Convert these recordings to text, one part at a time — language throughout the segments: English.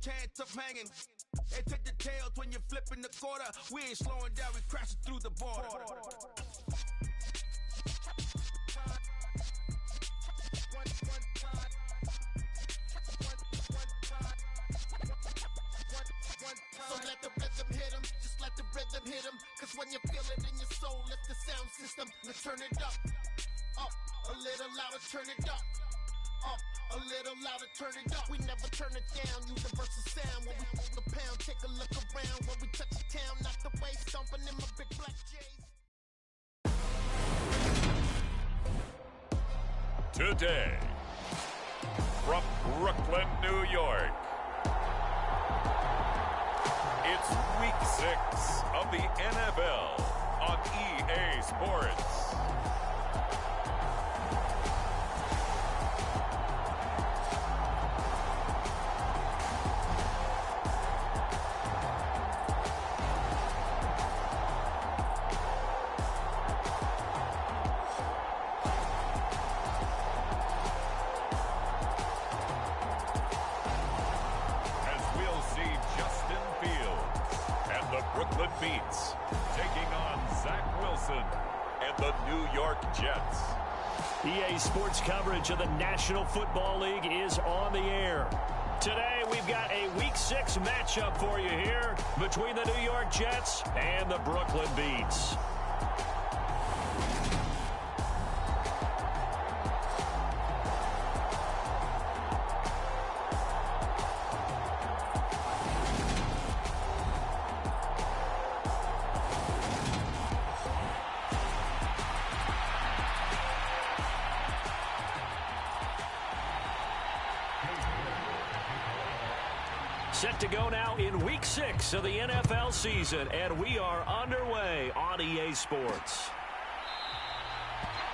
chance of hanging. They take the tails when you're flipping the quarter. We ain't slowing down, we crashing through the border. So let the rhythm hit 'em, just let the rhythm hit 'em. Cause when you feel it in your soul, lift the sound system. Let's turn it up, a little louder, turn it up, a little louder, turn it up. We never turn it down, universal sound. When we pull the pound, take a look around. When we touch the town, knock the way, stomping in my big black J's. Today, from Brooklyn, New York, it's Week 6 of the NFL on EA Sports. Brooklyn Beats taking on Zach Wilson and the New York Jets. EA Sports coverage of the National Football League is on the air. Today we've got a Week 6 matchup for you here between the New York Jets and the Brooklyn Beats. Set to go now in Week 6 of the NFL season, and we are underway on EA Sports.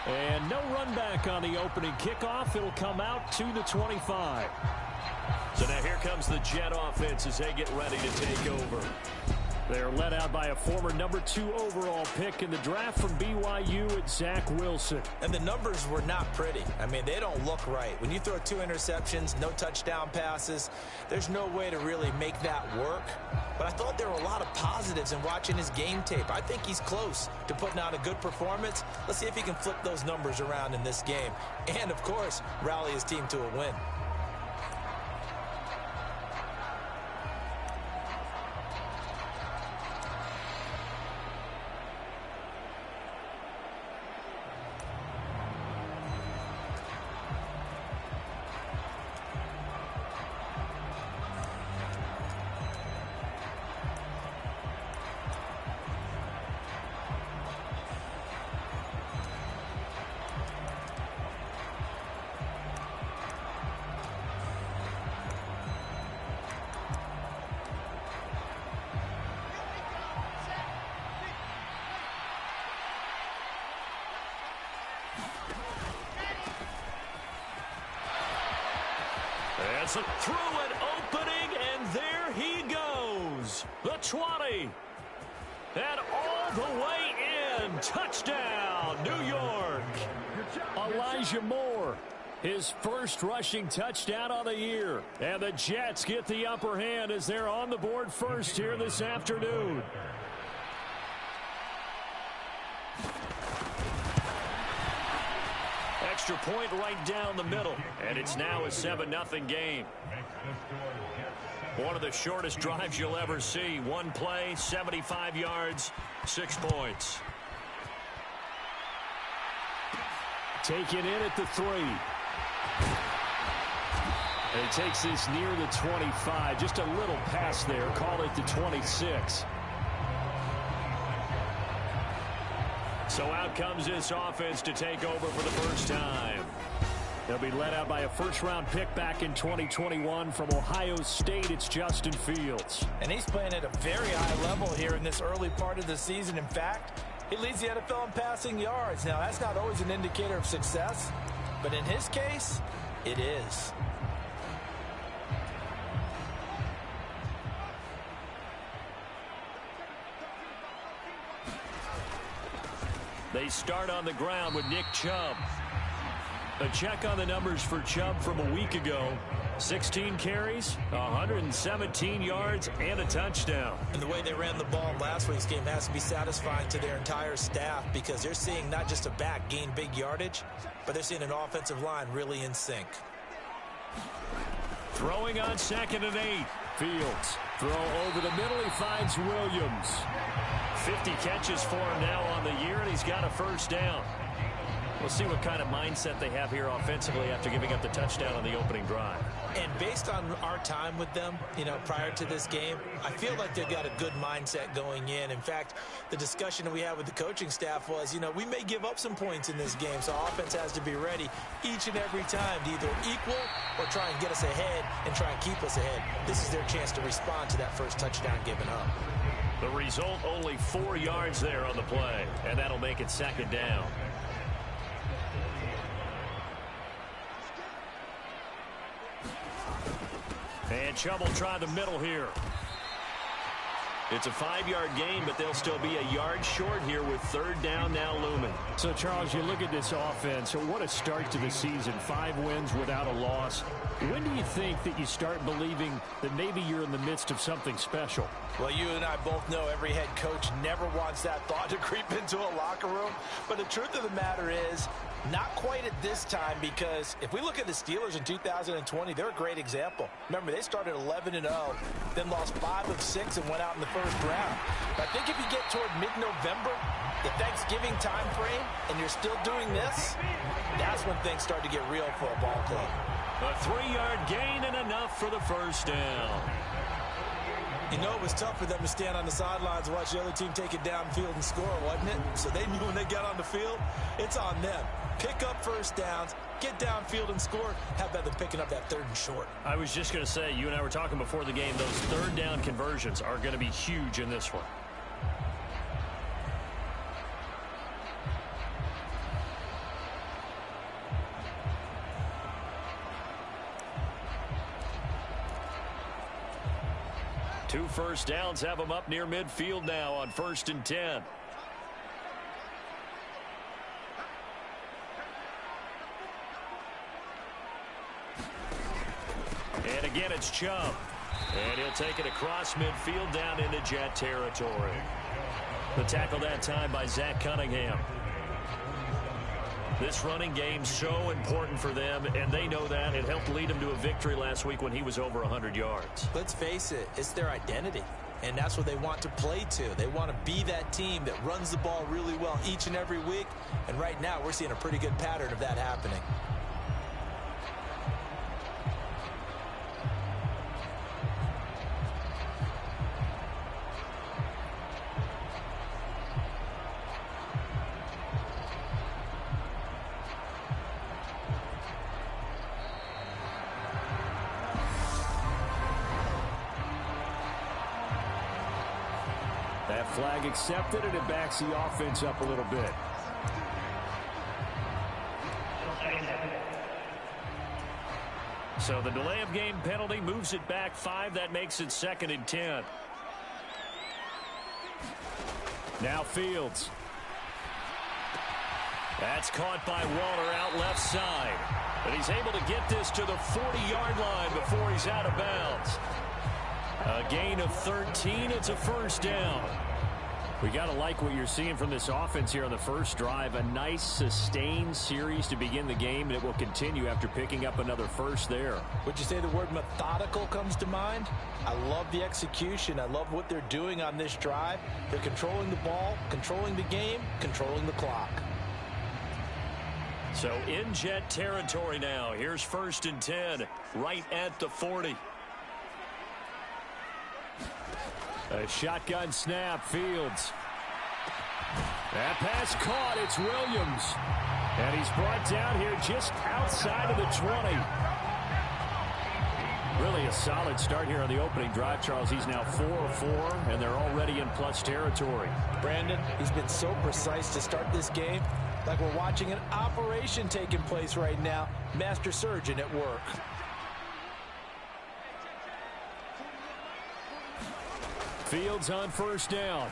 And no run back on the opening kickoff. It'll come out to the 25. So now here comes the Jet offense as they get ready to take over. They're led out by a former number 2 overall pick in the draft from BYU at Zach Wilson. And the numbers were not pretty. I mean, they don't look right. When you throw 2 interceptions, no touchdown passes, there's no way to really make that work. But I thought there were a lot of positives in watching his game tape. I think he's close to putting out a good performance. Let's see if he can flip those numbers around in this game. And, of course, rally his team to a win. That's a through an opening, and there he goes. The 20. And all the way in. Touchdown, New York. Elijah Moore, his first rushing touchdown of the year. And the Jets get the upper hand as they're on the board first here this afternoon. Extra point right down the middle, and it's now a 7-0 game. One of the shortest drives you'll ever see. One play, 75 yards, 6 points. Take it in at the 3. And he takes this near the 25. Just a little pass there. Call it the 26. So out comes this offense to take over for the first time. They'll be led out by a first-round pick back in 2021 from Ohio State. It's Justin Fields. And he's playing at a very high level here in this early part of the season. In fact, he leads the NFL in passing yards. Now, that's not always an indicator of success, but in his case, it is. They start on the ground with Nick Chubb. A check on the numbers for Chubb from a week ago. 16 carries, 117 yards, and a touchdown. And the way they ran the ball in last week's game has to be satisfying to their entire staff because they're seeing not just a back gain big yardage, but they're seeing an offensive line really in sync. Throwing on 2nd and 8. Fields. Throw over the middle. He finds Williams. 50 catches for him now on the year, and he's got a first down. We'll see what kind of mindset they have here offensively after giving up the touchdown on the opening drive. And based on our time with them, prior to this game, I feel like they've got a good mindset going in. In fact, the discussion that we had with the coaching staff was, we may give up some points in this game, so offense has to be ready each and every time to either equal or try and get us ahead and try and keep us ahead. This is their chance to respond to that first touchdown given up. The result, only 4 yards there on the play, and that'll make it 2nd down. And Chubb will try the middle here. It's a 5-yard gain, but they'll still be a yard short here with 3rd down now looming. So, Charles, you look at this offense. What a start to the season. 5 wins without a loss. When do you think that you start believing that maybe you're in the midst of something special? Well, you and I both know every head coach never wants that thought to creep into a locker room. But the truth of the matter is, not quite at this time, because if we look at the Steelers in 2020, they're a great example. Remember, they started 11-0, then lost 5 of 6 and went out in the first round. But I think if you get toward mid-November, the Thanksgiving time frame, and you're still doing this, that's when things start to get real for a ball club. A 3-yard gain and enough for the first down. It was tough for them to stand on the sidelines and watch the other team take it downfield and score, wasn't it? So they knew when they got on the field, it's on them. Pick up first downs, get downfield and score. How about them picking up that 3rd and short? I was just going to say, you and I were talking before the game, those 3rd down conversions are going to be huge in this one. Two first downs have them up near midfield now on 1st and 10. And again, it's Chubb. And he'll take it across midfield down into Jet territory. The tackle that time by Zach Cunningham. This running game's so important for them, and they know that. It helped lead them to a victory last week when he was over 100 yards. Let's face it, it's their identity, and that's what they want to play to. They want to be that team that runs the ball really well each and every week, and right now we're seeing a pretty good pattern of that happening. That flag accepted, and it backs the offense up a little bit. So the delay of game penalty moves it back 5. That makes it 2nd and 10. Now Fields. That's caught by Waller out left side. But he's able to get this to the 40-yard line before he's out of bounds. A gain of 13. It's a first down. We got to like what you're seeing from this offense here on the first drive. A nice sustained series to begin the game, and it will continue after picking up another first there. Would you say the word methodical comes to mind? I love the execution. I love what they're doing on this drive. They're controlling the ball, controlling the game, controlling the clock. So in Jet territory now. Here's 1st and 10, right at the 40. A shotgun snap, Fields. That pass caught, it's Williams. And he's brought down here just outside of the 20. Really a solid start here on the opening drive, Charles. He's now 4 of 4, and they're already in plus territory. Brandon, he's been so precise to start this game, like we're watching an operation taking place right now. Master surgeon at work. Fields on first down.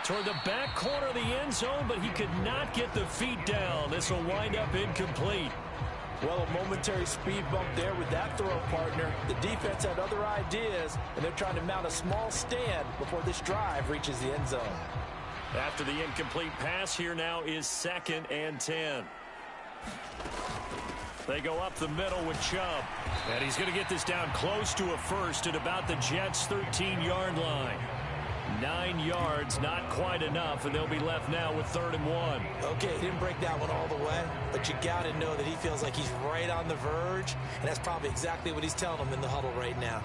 toward the back corner of the end zone, but he could not get the feet down. This will wind up incomplete. Well, a momentary speed bump there with that throw, partner. The defense had other ideas, and they're trying to mount a small stand before this drive reaches the end zone. After the incomplete pass, here now is 2nd and 10. They go up the middle with Chubb. And he's going to get this down close to a first at about the Jets' 13-yard line. 9 yards, not quite enough, and they'll be left now with 3rd and 1. Okay, he didn't break that one all the way, but you got to know that he feels like he's right on the verge, and that's probably exactly what he's telling them in the huddle right now.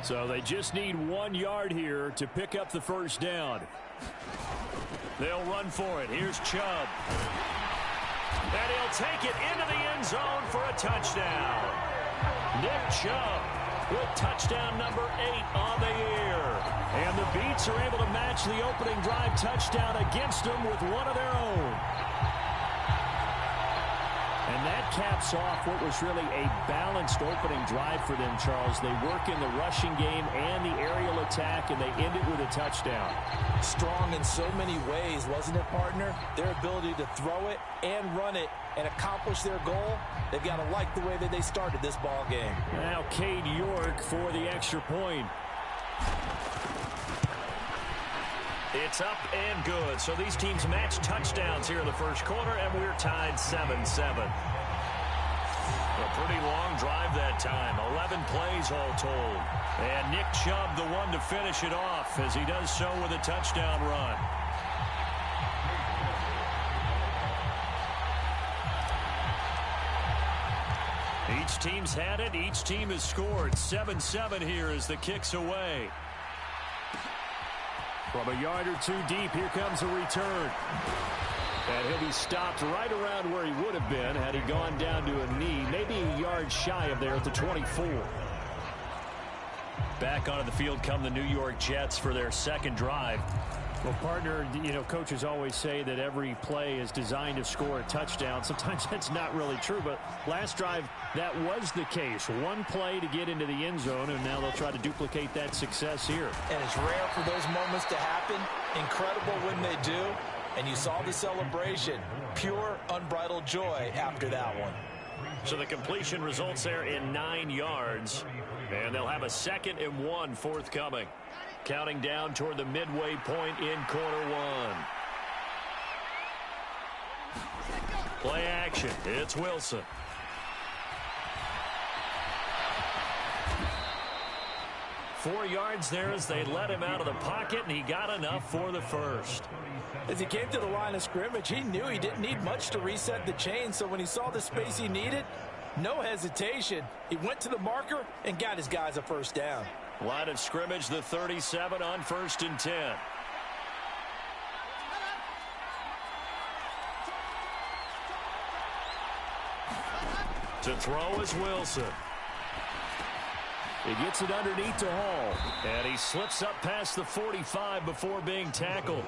So they just need 1 yard here to pick up the first down. They'll run for it. Here's Chubb. And he'll take it into the end zone for a touchdown. Nick Chubb with touchdown number 8 on the year. And the Beats are able to match the opening drive touchdown against them with one of their own. And that caps off what was really a balanced opening drive for them, Charles. They work in the rushing game and the aerial attack, and they end it with a touchdown. Strong in so many ways, wasn't it, partner? Their ability to throw it and run it and accomplish their goal, they've got to like the way that they started this ball game. Now Cade York for the extra point. It's up and good. So these teams match touchdowns here in the first quarter, and we're tied 7-7. A pretty long drive that time. 11 plays all told. And Nick Chubb the one to finish it off as he does so with a touchdown run. Each team's had it. Each team has scored. 7-7 here as the kick's away. From a yard or two deep, here comes a return. And he'll be stopped right around where he would have been had he gone down to a knee, maybe a yard shy of there at the 24. Back onto the field come the New York Jets for their second drive. Well, partner, you know, coaches always say that every play is designed to score a touchdown. Sometimes that's not really true, but last drive, that was the case. One play to get into the end zone, and now they'll try to duplicate that success here. And it's rare for those moments to happen. Incredible when they do. And you saw the celebration. Pure, unbridled joy after that one. So the completion results there in 9 yards. And they'll have a 2nd and 1 forthcoming. Counting down toward the midway point in quarter one. Play action. It's Wilson. Four yards there as they let him out of the pocket, and he got enough for the first. As he came to the line of scrimmage, he knew he didn't need much to reset the chain, so when he saw the space he needed, no hesitation. He went to the marker and got his guys a first down. Line of scrimmage, the 37 on 1st and 10. To throw is Wilson. He gets it underneath to Hall. And he slips up past the 45 before being tackled.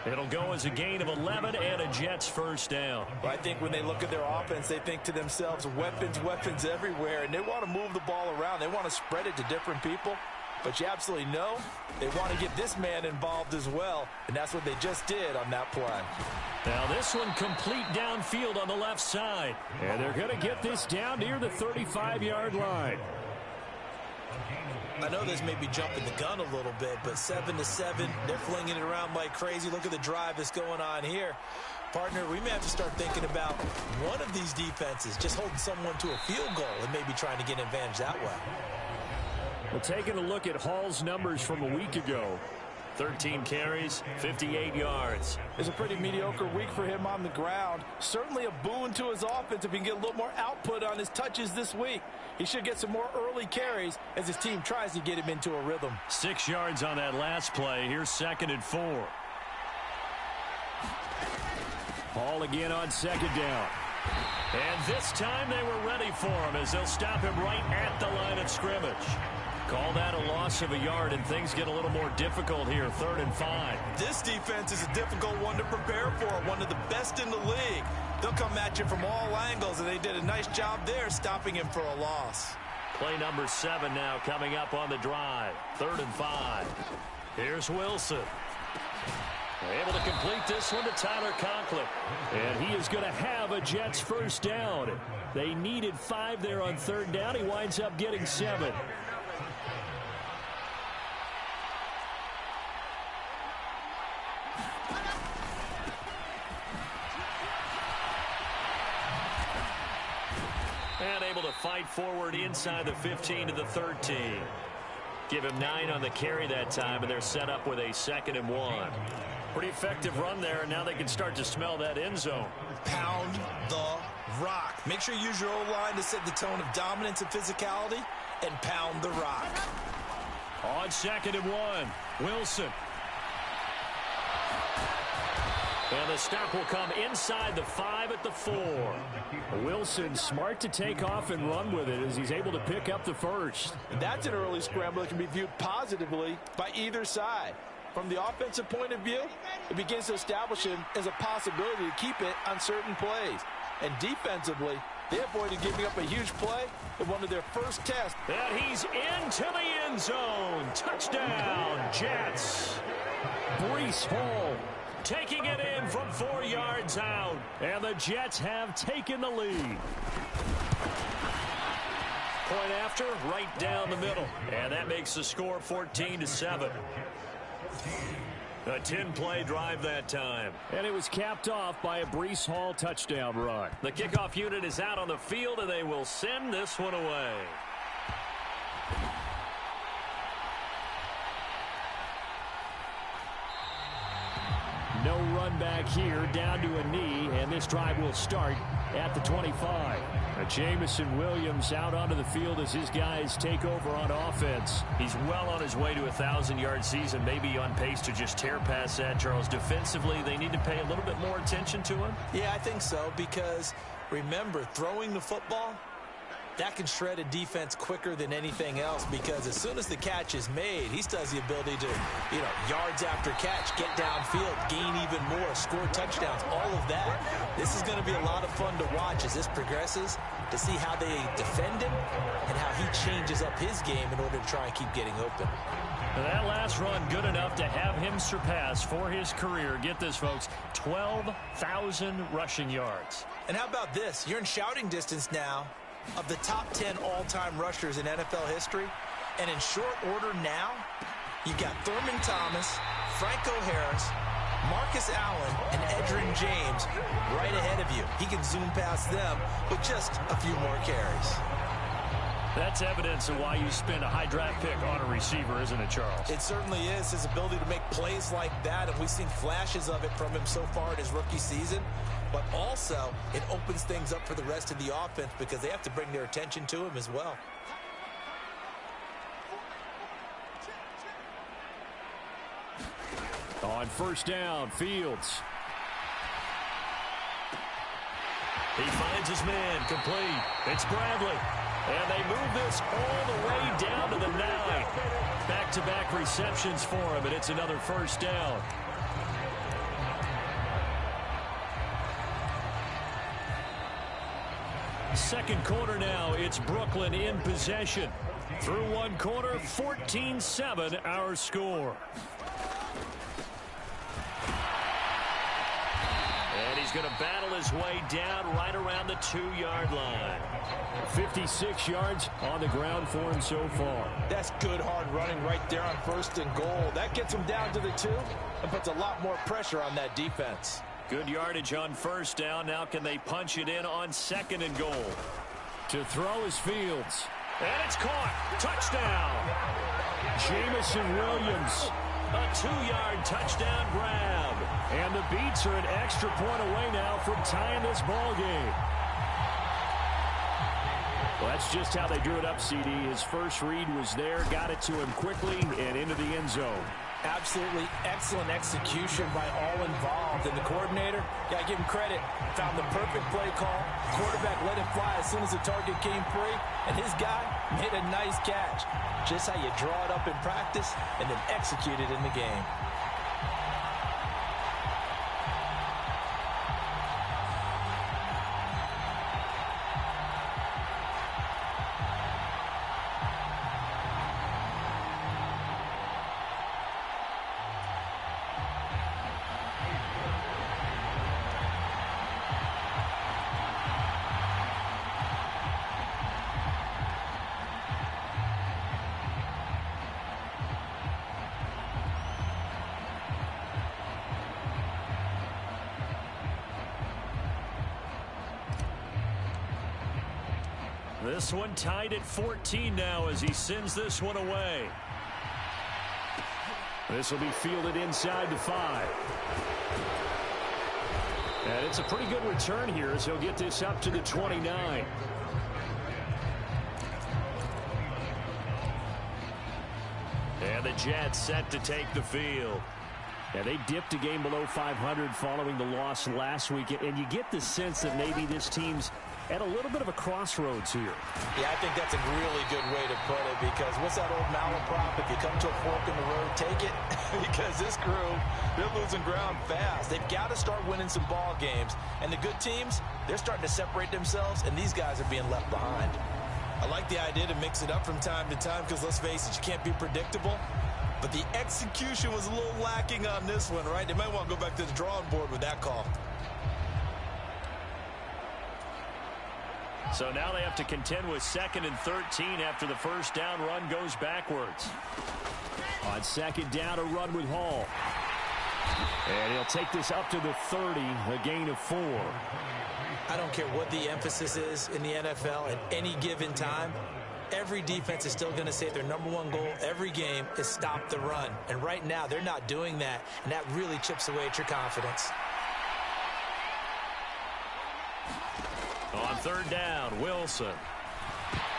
It'll go as a gain of 11 and a Jets first down. Well, I think when they look at their offense, they think to themselves, weapons everywhere, and they want to move the ball around. They want to spread it to different people. But you absolutely know they want to get this man involved as well, and that's what they just did on that play. Now this one complete downfield on the left side. And they're going to get this down near the 35-yard line. I know this may be jumping the gun a little bit, but 7-7, they're flinging it around like crazy. Look at the drive that's going on here. Partner, we may have to start thinking about one of these defenses just holding someone to a field goal and maybe trying to get an advantage that way. Well, taking a look at Hall's numbers from a week ago. 13 carries, 58 yards. It's a pretty mediocre week for him on the ground. Certainly a boon to his offense if he can get a little more output on his touches this week. He should get some more early carries as his team tries to get him into a rhythm. 6 yards on that last play. Here's 2nd and 4. Hall again on 2nd down. And this time they were ready for him as they'll stop him right at the line of scrimmage. Call that a loss of a yard, and things get a little more difficult here, 3rd and 5. This defense is a difficult one to prepare for, one of the best in the league. They'll come at you from all angles, and they did a nice job there stopping him for a loss. Play number 7 now coming up on the drive, 3rd and 5. Here's Wilson. Able to complete this one to Tyler Conklin. And he is going to have a Jets first down. They needed 5 there on third down. He winds up getting 7. And able to fight forward inside the 15 to the 13. Give him 9 on the carry that time, and they're set up with a 2nd and 1. Pretty effective run there, and now they can start to smell that end zone. Pound the rock. Make sure you use your O-line to set the tone of dominance and physicality, and pound the rock. On 2nd and 1, Wilson. And the stop will come inside the 5 at the 4. Wilson smart to take off and run with it as he's able to pick up the first. That's an early scramble that can be viewed positively by either side. From the offensive point of view, it begins to establish him as a possibility to keep it on certain plays. And defensively, they avoided giving up a huge play in one of their first tests. And he's into the end zone. Touchdown, Jets. Breece Hall taking it in from 4 yards out. And the Jets have taken the lead. Point after, right down the middle. And that makes the score 14-7. A 10-play drive that time. And it was capped off by a Breece Hall touchdown run. The kickoff unit is out on the field, and they will send this one away. No run back here, down to a knee, and this drive will start at the 25. Jamison Williams out onto the field as his guys take over on offense. He's well on his way to a 1,000-yard season, maybe on pace to just tear past that, Charles. Defensively, they need to pay a little bit more attention to him. Yeah, I think so, because remember, throwing the football, that can shred a defense quicker than anything else, because as soon as the catch is made, he still has the ability to, yards after catch, get downfield, gain even more, score touchdowns, all of that. This is going to be a lot of fun to watch as this progresses, to see how they defend him and how he changes up his game in order to try and keep getting open. That last run good enough to have him surpass for his career, get this, folks, 12,000 rushing yards. And how about this? You're in shouting distance now of the top 10 all-time rushers in NFL history. And in short order now, you've got Thurman Thomas, Franco Harris, Marcus Allen, and Edgerrin James right ahead of you. He can zoom past them with just a few more carries. That's evidence of why you spend a high draft pick on a receiver, isn't it, Charles? It certainly is. His ability to make plays like that, and we've seen flashes of it from him so far in his rookie season. But also, it opens things up for the rest of the offense because they have to bring their attention to him as well. On first down, Fields. He finds his man, complete. It's Bradley. And they move this all the way down to the 9. Back-to-back receptions for him, and it's another first down. Second quarter now, it's Brooklyn in possession. Through one quarter, 14-7 our score. And he's going to battle his way down right around the 2-yard line. 56 yards on the ground for him so far. That's good hard running right there on first and goal. That gets him down to the 2 and puts a lot more pressure on that defense. Good yardage on first down. Now can they punch it in on second and goal? To throw is Fields. And it's caught. Touchdown. Jamison Williams. A 2-yard touchdown grab. And the Beats are an extra point away now from tying this ball game. Well, that's just how they drew it up, CD. His first read was there, got it to him quickly, and into the end zone. Absolutely excellent execution by all involved. And the coordinator, got to give him credit, found the perfect play call. Quarterback let it fly as soon as the target came free. And his guy made a nice catch. Just how you draw it up in practice and then execute it in the game. This one tied at 14 now as he sends this one away. This will be fielded inside the 5. And it's a pretty good return here as he'll get this up to the 29. And the Jets set to take the field. Yeah, they dipped a game below 500 following the loss last week. And you get the sense that maybe this team's at a little bit of a crossroads here. Yeah, I think that's a really good way to put it, because what's that old malaprop? If you come to a fork in the road, take it. Because this crew, they're losing ground fast. They've got to start winning some ball games. And the good teams, they're starting to separate themselves, and these guys are being left behind. I like the idea to mix it up from time to time, because let's face it, you can't be predictable. But the execution was a little lacking on this one, right? They might want to go back to the drawing board with that call. So now they have to contend with 2nd and 13 after the first down run goes backwards. On 2nd down, a run with Hall. And he'll take this up to the 30, a gain of 4. I don't care what the emphasis is in the NFL at any given time. Every defense is still going to say their #1 goal every game is stop the run. And right now, they're not doing that, and that really chips away at your confidence. On 3rd down, Wilson.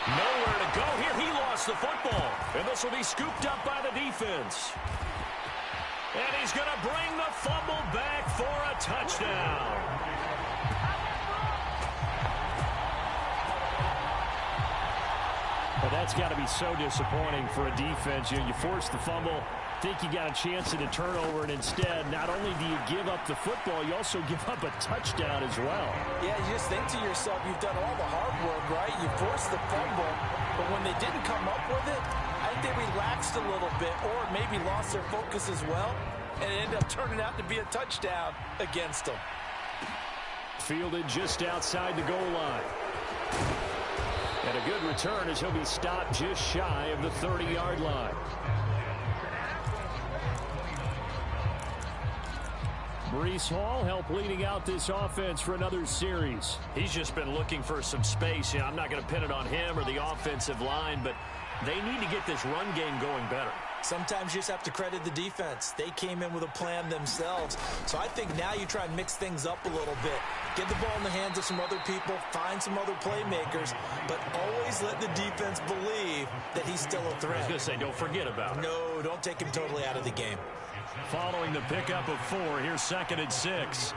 Nowhere to go here. He lost the football. And this will be scooped up by the defense. And he's going to bring the fumble back for a touchdown. But that's got to be so disappointing for a defense. You force the fumble, think you got a chance at a turnover, and instead, not only do you give up the football, you also give up a touchdown as well. Yeah, you just think to yourself, you've done all the hard work, right? You forced the fumble, but when they didn't come up with it, I think they relaxed a little bit or maybe lost their focus as well, and it ended up turning out to be a touchdown against them. Fielded just outside the goal line. And a good return as he'll be stopped just shy of the 30-yard line. Breece Hall helped leading out this offense for another series. He's just been looking for some space. I'm not going to pin it on him or the offensive line, but they need to get this run game going better. Sometimes you just have to credit the defense. They came in with a plan themselves. So I think now you try and mix things up a little bit. Get the ball in the hands of some other people, find some other playmakers, but always let the defense believe that he's still a threat. I was going to say, don't forget about it. No, don't take him totally out of the game. Following the pickup of 4, here's 2nd and 6.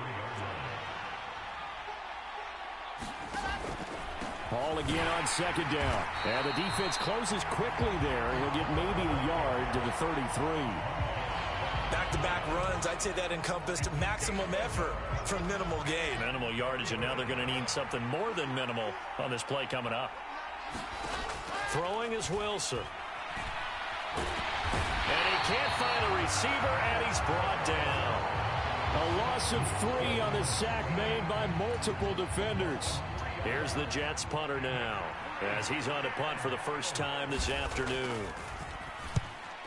Ball again on 2nd down. And the defense closes quickly there. He'll get maybe a yard to the 33. Back-to-back runs, I'd say that encompassed maximum effort from minimal gain. Minimal yardage, and now they're going to need something more than minimal on this play coming up. Throwing is Wilson. And he can't find a receiver, and he's brought down. A loss of 3 on the sack made by multiple defenders. Here's the Jets punter now as he's on to punt for the first time this afternoon.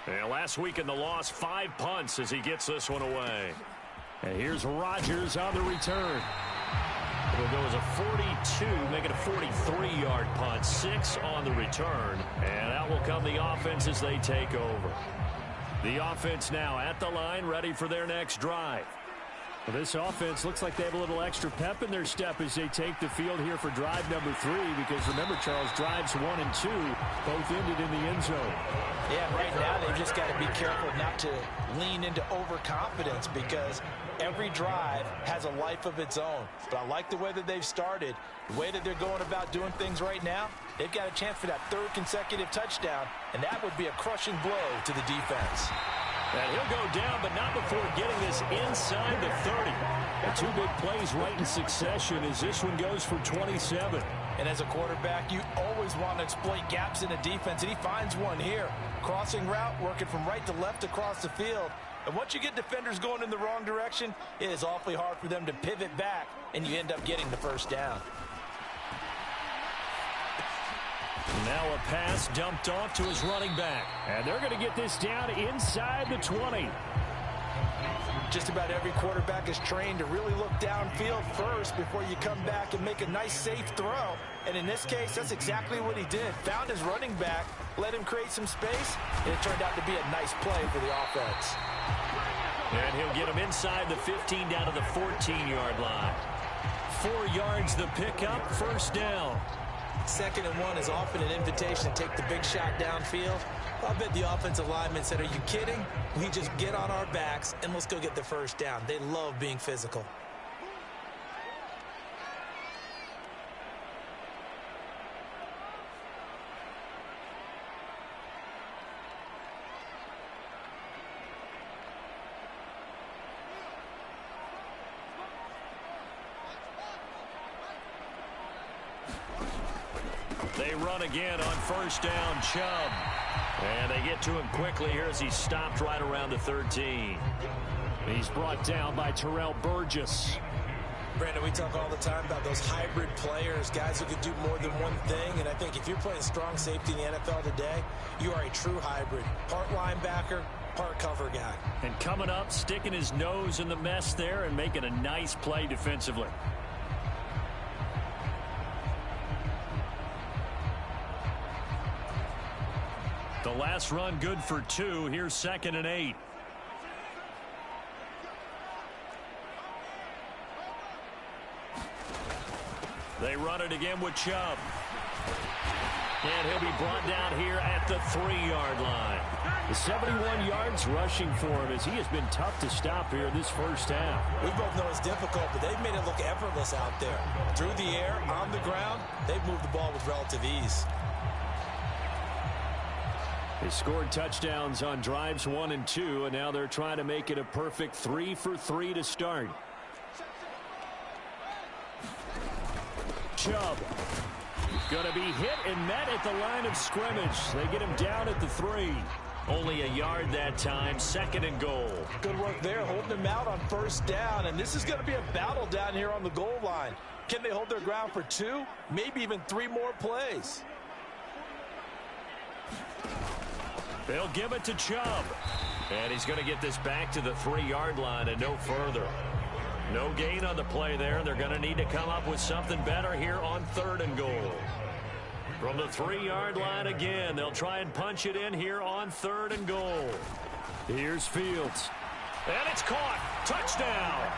And last week in the loss, 5 punts as he gets this one away. And here's Rodgers on the return. It'll go as a 42, make it a 43-yard punt, 6 on the return. And out will come the offense as they take over. The offense now at the line, ready for their next drive. Well, this offense looks like they have a little extra pep in their step as they take the field here for drive number 3, because remember, Charles, drives 1 and 2 both ended in the end zone. Yeah, right now they've just got to be careful not to lean into overconfidence, because every drive has a life of its own. But I like the way that they've started, the way that they're going about doing things right now. They've got a chance for that 3rd consecutive touchdown, and that would be a crushing blow to the defense. And he'll go down, but not before getting this inside the 30. And 2 big plays right in succession as this one goes for 27. And as a quarterback, you always want to exploit gaps in a defense, and he finds one here. Crossing route, working from right to left across the field. And once you get defenders going in the wrong direction, it is awfully hard for them to pivot back, and you end up getting the first down. Now a pass dumped off to his running back. And they're going to get this down inside the 20. Just about every quarterback is trained to really look downfield first before you come back and make a nice, safe throw. And in this case, that's exactly what he did. Found his running back, let him create some space, and it turned out to be a nice play for the offense. And he'll get him inside the 15 down to the 14-yard line. 4 yards the pickup, first down. 2nd and 1 is often an invitation to take the big shot downfield. I bet the offensive lineman said, are you kidding? We just get on our backs and let's go get the first down. They love being physical. They run again on first down, Chubb. And they get to him quickly here as he's stopped right around the 13. He's brought down by Terrell Burgess. Brandon, we talk all the time about those hybrid players, guys who can do more than one thing. And I think if you're playing strong safety in the NFL today, you are a true hybrid. Part linebacker, part cover guy. And coming up, sticking his nose in the mess there and making a nice play defensively. The last run good for 2. Here's 2nd and 8. They run it again with Chubb. And he'll be brought down here at the 3-yard line. The 71 yards rushing for him as he has been tough to stop here this first half. We both know it's difficult, but they've made it look effortless out there. Through the air, on the ground, they've moved the ball with relative ease. They scored touchdowns on drives 1 and 2, and now they're trying to make it a perfect 3 for 3 to start. Chubb going to be hit and met at the line of scrimmage. They get him down at the 3. Only a yard that time, 2nd and goal. Good work there, holding him out on first down, and this is going to be a battle down here on the goal line. Can they hold their ground for 2, maybe even 3 more plays? They'll give it to Chubb. And he's going to get this back to the 3-yard line and no further. No gain on the play there. They're going to need to come up with something better here on 3rd and goal. From the 3-yard line again, they'll try and punch it in here on 3rd and goal. Here's Fields. And it's caught. Touchdown.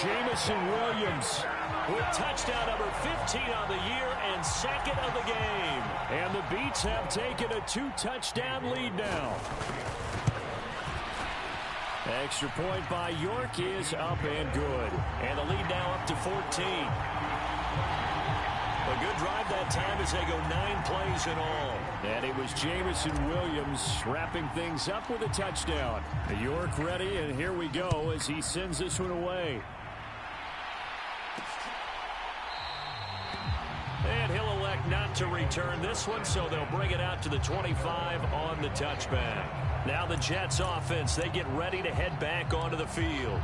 Jameson Williams with touchdown number 15 on the year and 2nd of the game. And the Beats have taken a 2-touchdown lead now. Extra point by York is up and good. And the lead now up to 14. A good drive that time as they go 9 plays in all. And it was Jameson Williams wrapping things up with a touchdown. York ready, and here we go as he sends this one away. And he'll elect not to return this one, so they'll bring it out to the 25 on the touchback. Now the Jets offense, they get ready to head back onto the field.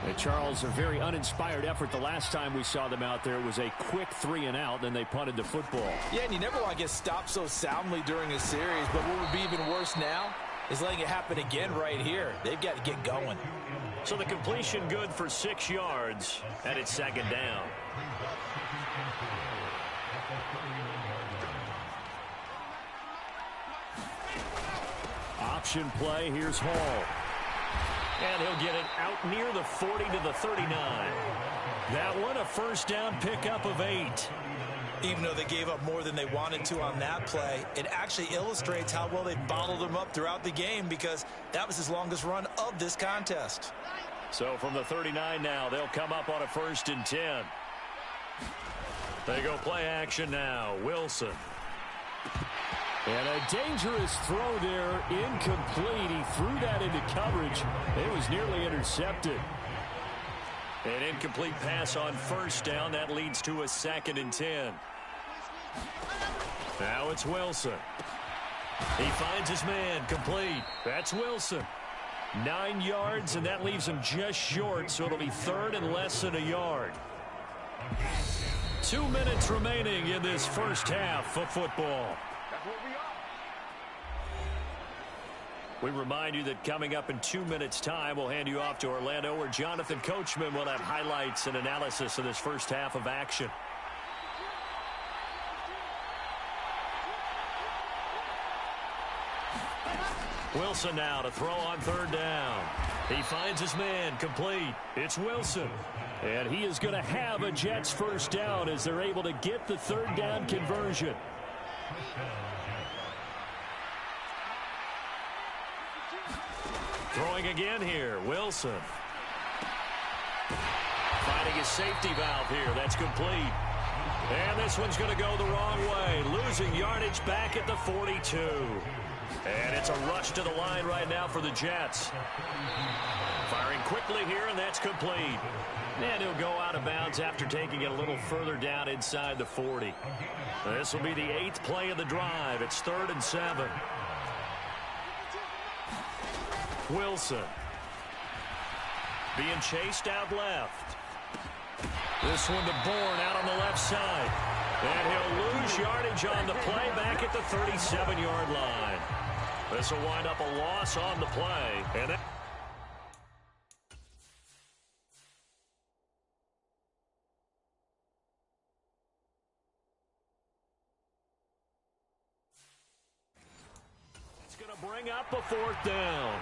And Charles, a very uninspired effort the last time we saw them out there. It was a quick 3 and out, then they punted the football. Yeah, and you never want to get stopped so soundly during a series, but what would be even worse now is letting it happen again right here. They've got to get going. So the completion good for 6 yards, and it's 2nd down. Option play, here's Hall. And he'll get it out near the 40 to the 39. That one a first down pickup of 8. Even though they gave up more than they wanted to on that play, it actually illustrates how well they bottled them up throughout the game because that was his longest run of this contest. So from the 39 now, they'll come up on a 1st and 10. They go play action now. Wilson. And a dangerous throw there, incomplete. He threw that into coverage. It was nearly intercepted. An incomplete pass on first down. That leads to a 2nd and 10. Now it's Wilson. He finds his man, complete. That's Wilson. 9 yards, and that leaves him just short, so it'll be 3rd and less than a yard. 2 minutes remaining in this first half of football. We remind you that coming up in 2 minutes' time, we'll hand you off to Orlando, where Jonathan Coachman will have highlights and analysis of this first half of action. Wilson now to throw on third down. He finds his man, complete. It's Wilson. And he is going to have a Jets first down as they're able to get the third down conversion. Throwing again here, Wilson. Finding his safety valve here. That's complete. And this one's going to go the wrong way. Losing yardage back at the 42. And it's a rush to the line right now for the Jets. Firing quickly here, and that's complete. And he'll go out of bounds after taking it a little further down inside the 40. This will be the 8th play of the drive. It's 3rd and 7. Wilson being chased out left. This one to Bourne out on the left side. And he'll lose yardage on the play back at the 37-yard line. This will wind up a loss on the play. And that it's going to bring up a 4th down.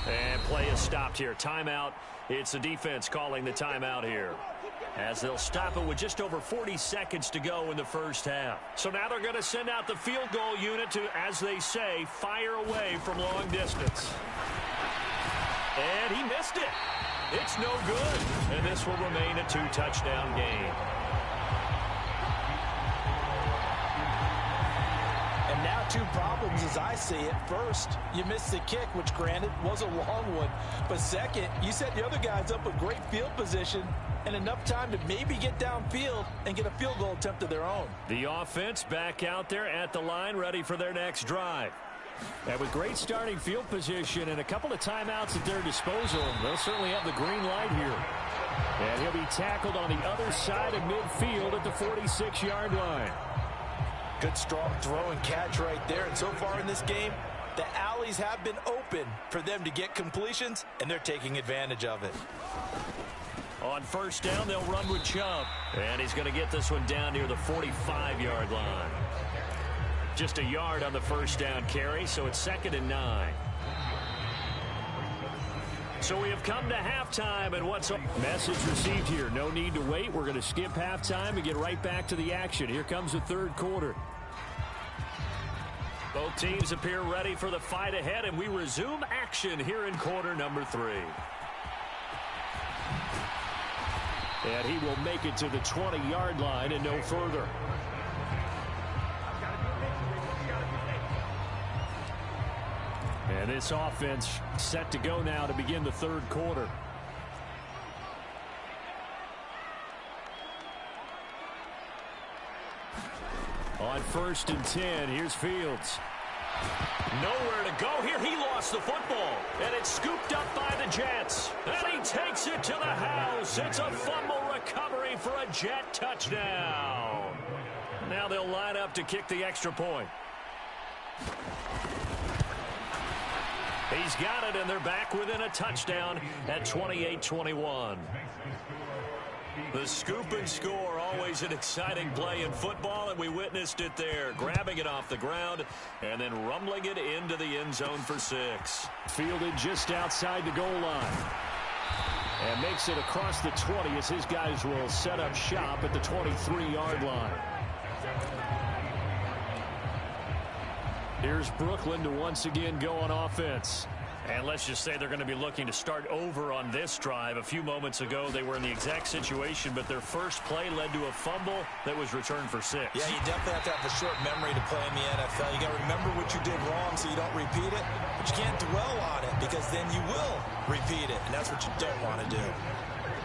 And play is stopped here. Timeout. It's the defense calling the timeout here, as they'll stop it with just over 40 seconds to go in the first half. So now they're going to send out the field goal unit to, as they say, fire away from long distance. And he missed it. It's no good. And this will remain a 2-touchdown game. And now 2 problems as I see it. First, you missed the kick, which granted was a long one. But second, you set the other guys up with great field position and enough time to maybe get downfield and get a field goal attempt of their own. The offense back out there at the line, ready for their next drive. And with great starting field position and a couple of timeouts at their disposal, they'll certainly have the green light here. And he'll be tackled on the other side of midfield at the 46-yard line. Good strong throw and catch right there. And so far in this game, the alleys have been open for them to get completions, and they're taking advantage of it. On first down, they'll run with Chubb. And he's going to get this one down near the 45-yard line. Just a yard on the first down carry, so it's 2nd and 9. So we have come to halftime, and what's up? Message received here. No need to wait. We're going to skip halftime and get right back to the action. Here comes the third quarter. Both teams appear ready for the fight ahead, and we resume action here in quarter number 3. And he will make it to the 20-yard line and no further. And this offense set to go now to begin the third quarter. On 1st and 10, here's Fields. Nowhere to go here. He lost the football. And it's scooped up by the Jets. And he takes it to the house. It's a fumble recovery for a Jet touchdown. Now they'll line up to kick the extra point. He's got it, and they're back within a touchdown at 28-21. The scoop and score, always an exciting play in football, and we witnessed it there. Grabbing it off the ground and then rumbling it into the end zone for 6. Fielded just outside the goal line. And makes it across the 20 as his guys will set up shop at the 23-yard line. Here's Brooklyn to once again go on offense. And let's just say they're going to be looking to start over on this drive. A few moments ago, they were in the exact situation, but their first play led to a fumble that was returned for 6. Yeah, you definitely have to have a short memory to play in the NFL. You got to remember what you did wrong so you don't repeat it, but you can't dwell on it because then you will repeat it, and that's what you don't want to do.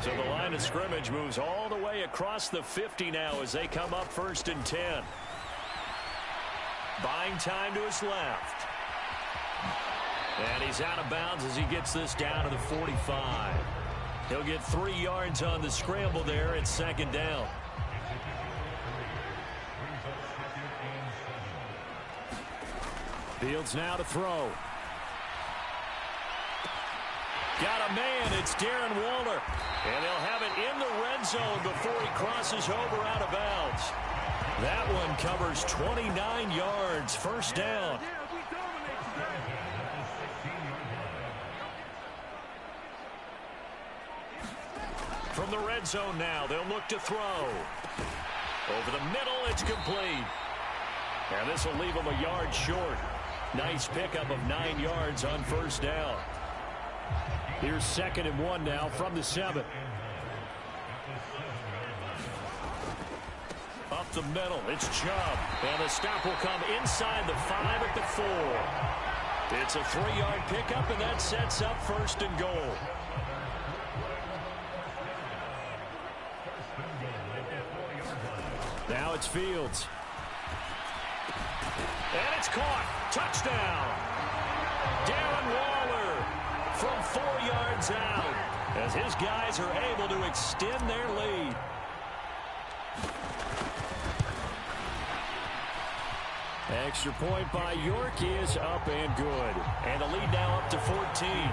So the line of scrimmage moves all the way across the 50 now as they come up 1st and 10. Buying time to his left. And he's out of bounds as he gets this down to the 45. He'll get 3 yards on the scramble there. It's 2nd down. Fields now to throw. Got a man. It's Darren Waller. And they'll have it in the red zone before he crosses over out of bounds. That one covers 29 yards. First down. From the red zone now, they'll look to throw. Over the middle, it's complete. And this will leave them a yard short. Nice pickup of 9 yards on first down. Here's 2nd and 1 now from the 7. Up the middle, it's Chubb. And the stop will come inside the 5 at the 4. It's a 3-yard pickup, and that sets up 1st and goal. Now it's Fields. And it's caught. Touchdown. Darren Waller from 4 yards out as his guys are able to extend their lead. Extra point by York is up and good. And the lead now up to 14.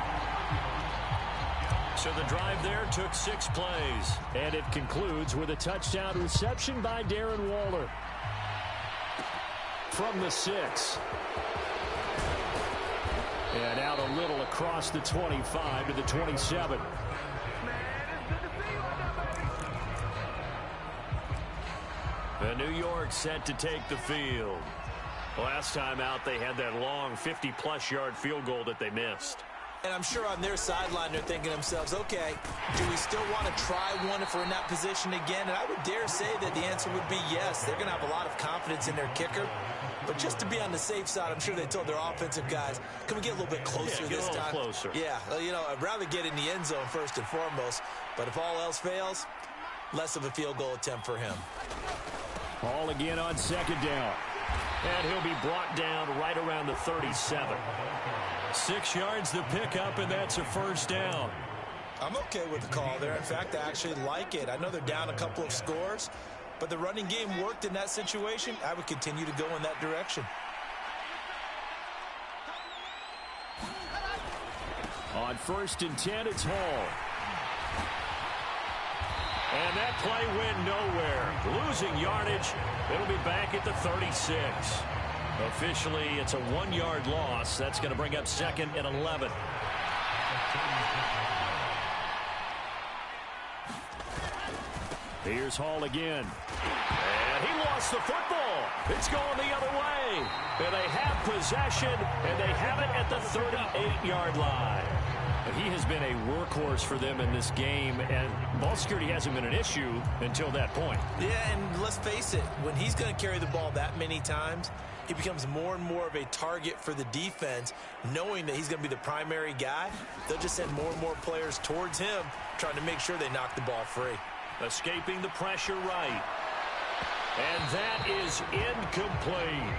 So the drive there took 6 plays. And it concludes with a touchdown reception by Darren Waller. From the 6. And out a little across the 25 to the 27. And New York set to take the field. Last time out, they had that long 50-plus yard field goal that they missed. And I'm sure on their sideline they're thinking to themselves, okay, do we still want to try one if we're in that position again? And I would dare say that the answer would be yes. They're going to have a lot of confidence in their kicker. But just to be on the safe side, I'm sure they told their offensive guys, can we get a little bit closer this time? Closer. Yeah, you know, I'd rather get in the end zone first and foremost. But if all else fails, less of a field goal attempt for him. Ball again on 2nd down. And he'll be brought down right around the 37. 6 yards the pickup, and that's a 1st down. I'm okay with the call there. In fact, I actually like it. I know they're down a couple of scores, but the running game worked in that situation. I would continue to go in that direction. On 1st and 10, it's Hall. And that play went nowhere. Losing yardage. It'll be back at the 36. Officially, it's a 1-yard loss. That's going to bring up 2nd and 11. Here's Hall again. And he lost the football. It's going the other way. And they have possession, and they have it at the 38-yard line. He has been a workhorse for them in this game, and ball security hasn't been an issue until that point. Yeah, and let's face it, when he's going to carry the ball that many times, he becomes more and more of a target for the defense, knowing that he's going to be the primary guy. They'll just send more and more players towards him, trying to make sure they knock the ball free. Escaping the pressure right. And that is incomplete.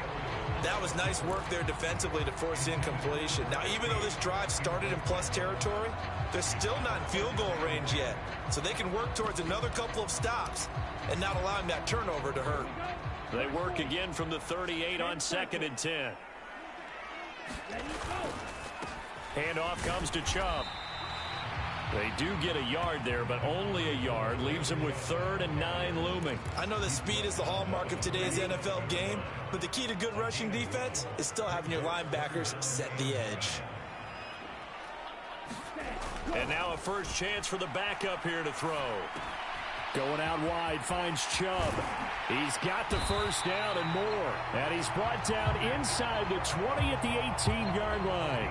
That was nice work there defensively to force the incompletion. Now, even though this drive started in plus territory, they're still not in field goal range yet. So they can work towards another couple of stops and not allowing that turnover to hurt. They work again from the 38 on 2nd and 10. Handoff comes to Chubb. They do get a yard there, but only a yard. Leaves them with 3rd and 9 looming. I know that speed is the hallmark of today's NFL game, but the key to good rushing defense is still having your linebackers set the edge. And now a first chance for the backup here to throw. Going out wide, finds Chubb. He's got the first down and more. And he's brought down inside the 20 at the 18-yard line.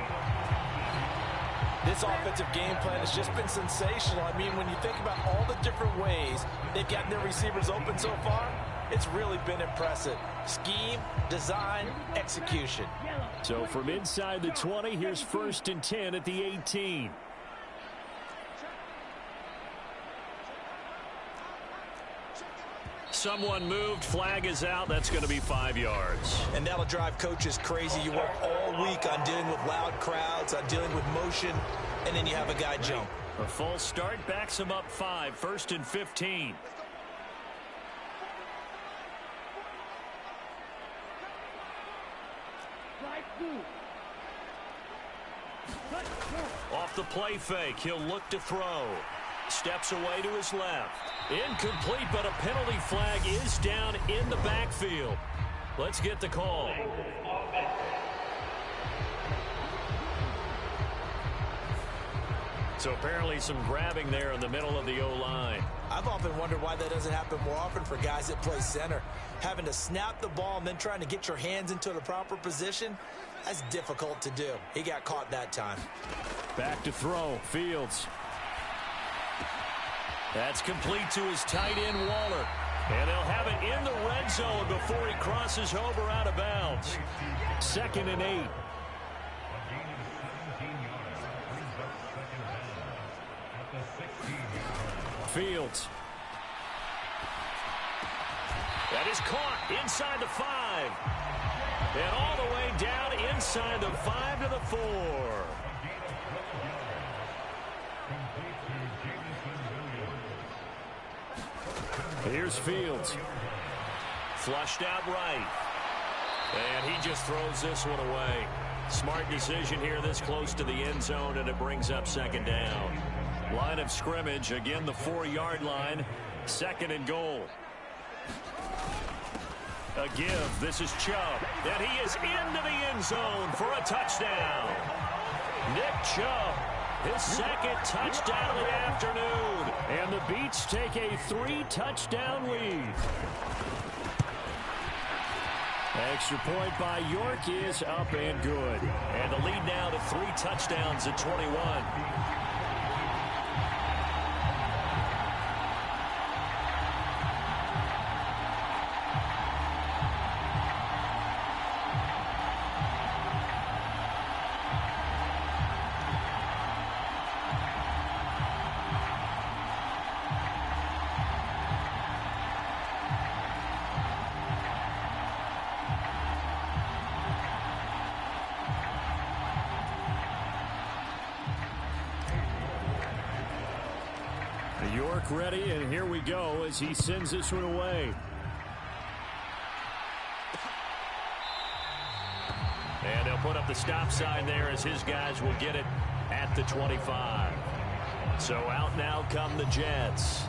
This offensive game plan has just been sensational. I mean, when you think about all the different ways they've gotten their receivers open so far, it's really been impressive. Scheme, design, execution. So from inside the 20, here's 1st and 10 at the 18. Someone moved. Flag is out. That's going to be 5 yards. And that'll drive coaches crazy. You work all week on dealing with loud crowds, on dealing with motion, and then you have a guy jump. A false start backs him up 5. 1st and 15. Off the play fake, he'll look to throw. Steps away to his left. Incomplete, but a penalty flag is down in the backfield. Let's get the call. So apparently some grabbing there in the middle of the O-line. I've often wondered why that doesn't happen more often for guys that play center. Having to snap the ball and then trying to get your hands into the proper position, that's difficult to do. He got caught that time. Back to throw, Fields. That's complete to his tight end, Waller. And they'll have it in the red zone before he crosses over out of bounds. 2nd and 8. Fields. That is caught inside the 5. And all the way down inside the 5 to the 4. Here's Fields. Flushed out right. And he just throws this one away. Smart decision here this close to the end zone, and it brings up 2nd down. Line of scrimmage, again the 4-yard line. 2nd and goal. A give. This is Chubb. And he is into the end zone for a touchdown. Nick Chubb, his 2nd touchdown of the afternoon. And the Beats take a 3-touchdown lead. Extra point by York is up and good. And the lead now to 3 touchdowns at 21. York ready, and here we go as he sends this one away. And they'll put up the stop sign there as his guys will get it at the 25. So out now come the Jets.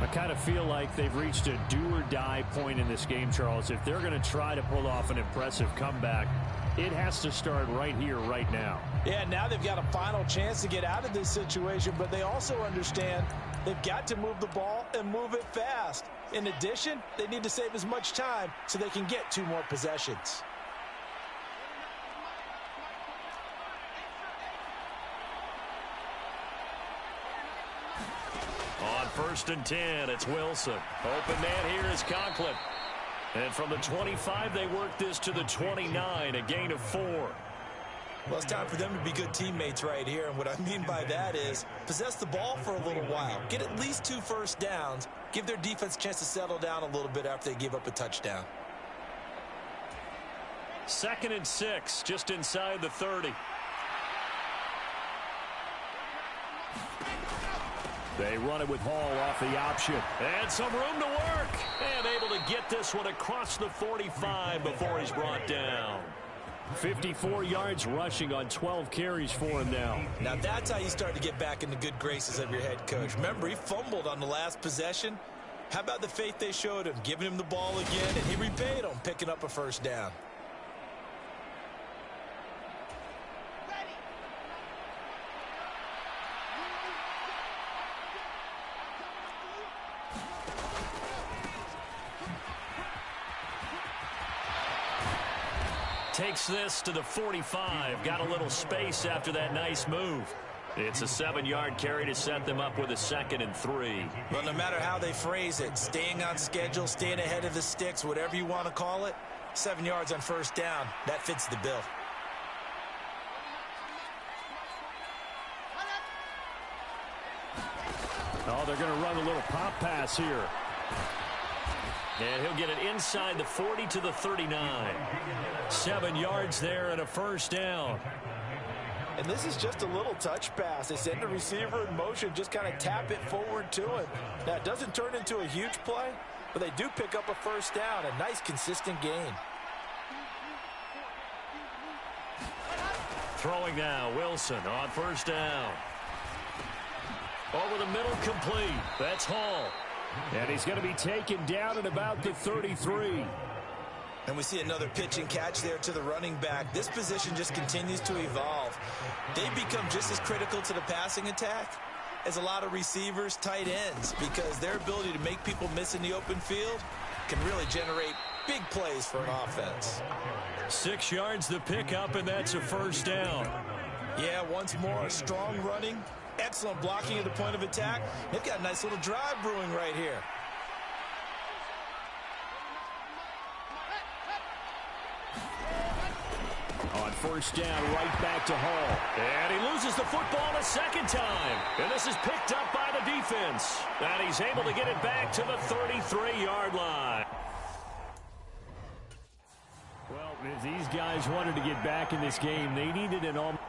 I kind of feel like they've reached a do-or-die point in this game, Charles. If they're going to try to pull off an impressive comeback, it has to start right here, right now. Yeah, now they've got a final chance to get out of this situation, but they also understand they've got to move the ball and move it fast. In addition, they need to save as much time so they can get 2 more possessions. On 1st and 10, it's Wilson. Open man here is Conklin. And from the 25, they work this to the 29, a gain of 4. Well, it's time for them to be good teammates right here. And what I mean by that is possess the ball for a little while. Get at least 2 first downs. Give their defense a chance to settle down a little bit after they give up a touchdown. 2nd and 6, just inside the 30. They run it with Hall off the option. And some room to work. And able to get this one across the 45 before he's brought down. 54 yards rushing on 12 carries for him now. Now that's how you start to get back in the good graces of your head coach. Remember, he fumbled on the last possession. How about the faith they showed him, giving him the ball again, and he repaid them, picking up a first down. Takes this to the 45. Got a little space after that nice move. It's a 7-yard carry to set them up with a 2nd and 3. Well, no matter how they phrase it, staying on schedule, staying ahead of the sticks, whatever you want to call it, 7 yards on first down, that fits the bill. Oh, they're going to run a little pop pass here. And he'll get it inside the 40 to the 39. 7 yards there and a first down. And this is just a little touch pass. They send the receiver in motion, just kind of tap it forward to him. Now, it doesn't turn into a huge play, but they do pick up a first down, a nice, consistent gain. Throwing now, Wilson on first down. Over the middle, complete. That's Hall. And he's going to be taken down at about the 33. And we see another pitch and catch there to the running back. This position just continues to evolve. They become just as critical to the passing attack as a lot of receivers, tight ends, because their ability to make people miss in the open field can really generate big plays for an offense. 6 yards the pickup, and that's a first down. Yeah, once more, strong running, excellent blocking at the point of attack. They've got a nice little drive brewing right here. On first down, right back to Hall. And he loses the football a second time. And this is picked up by the defense. And he's able to get it back to the 33-yard line. Well, if these guys wanted to get back in this game, they needed an almost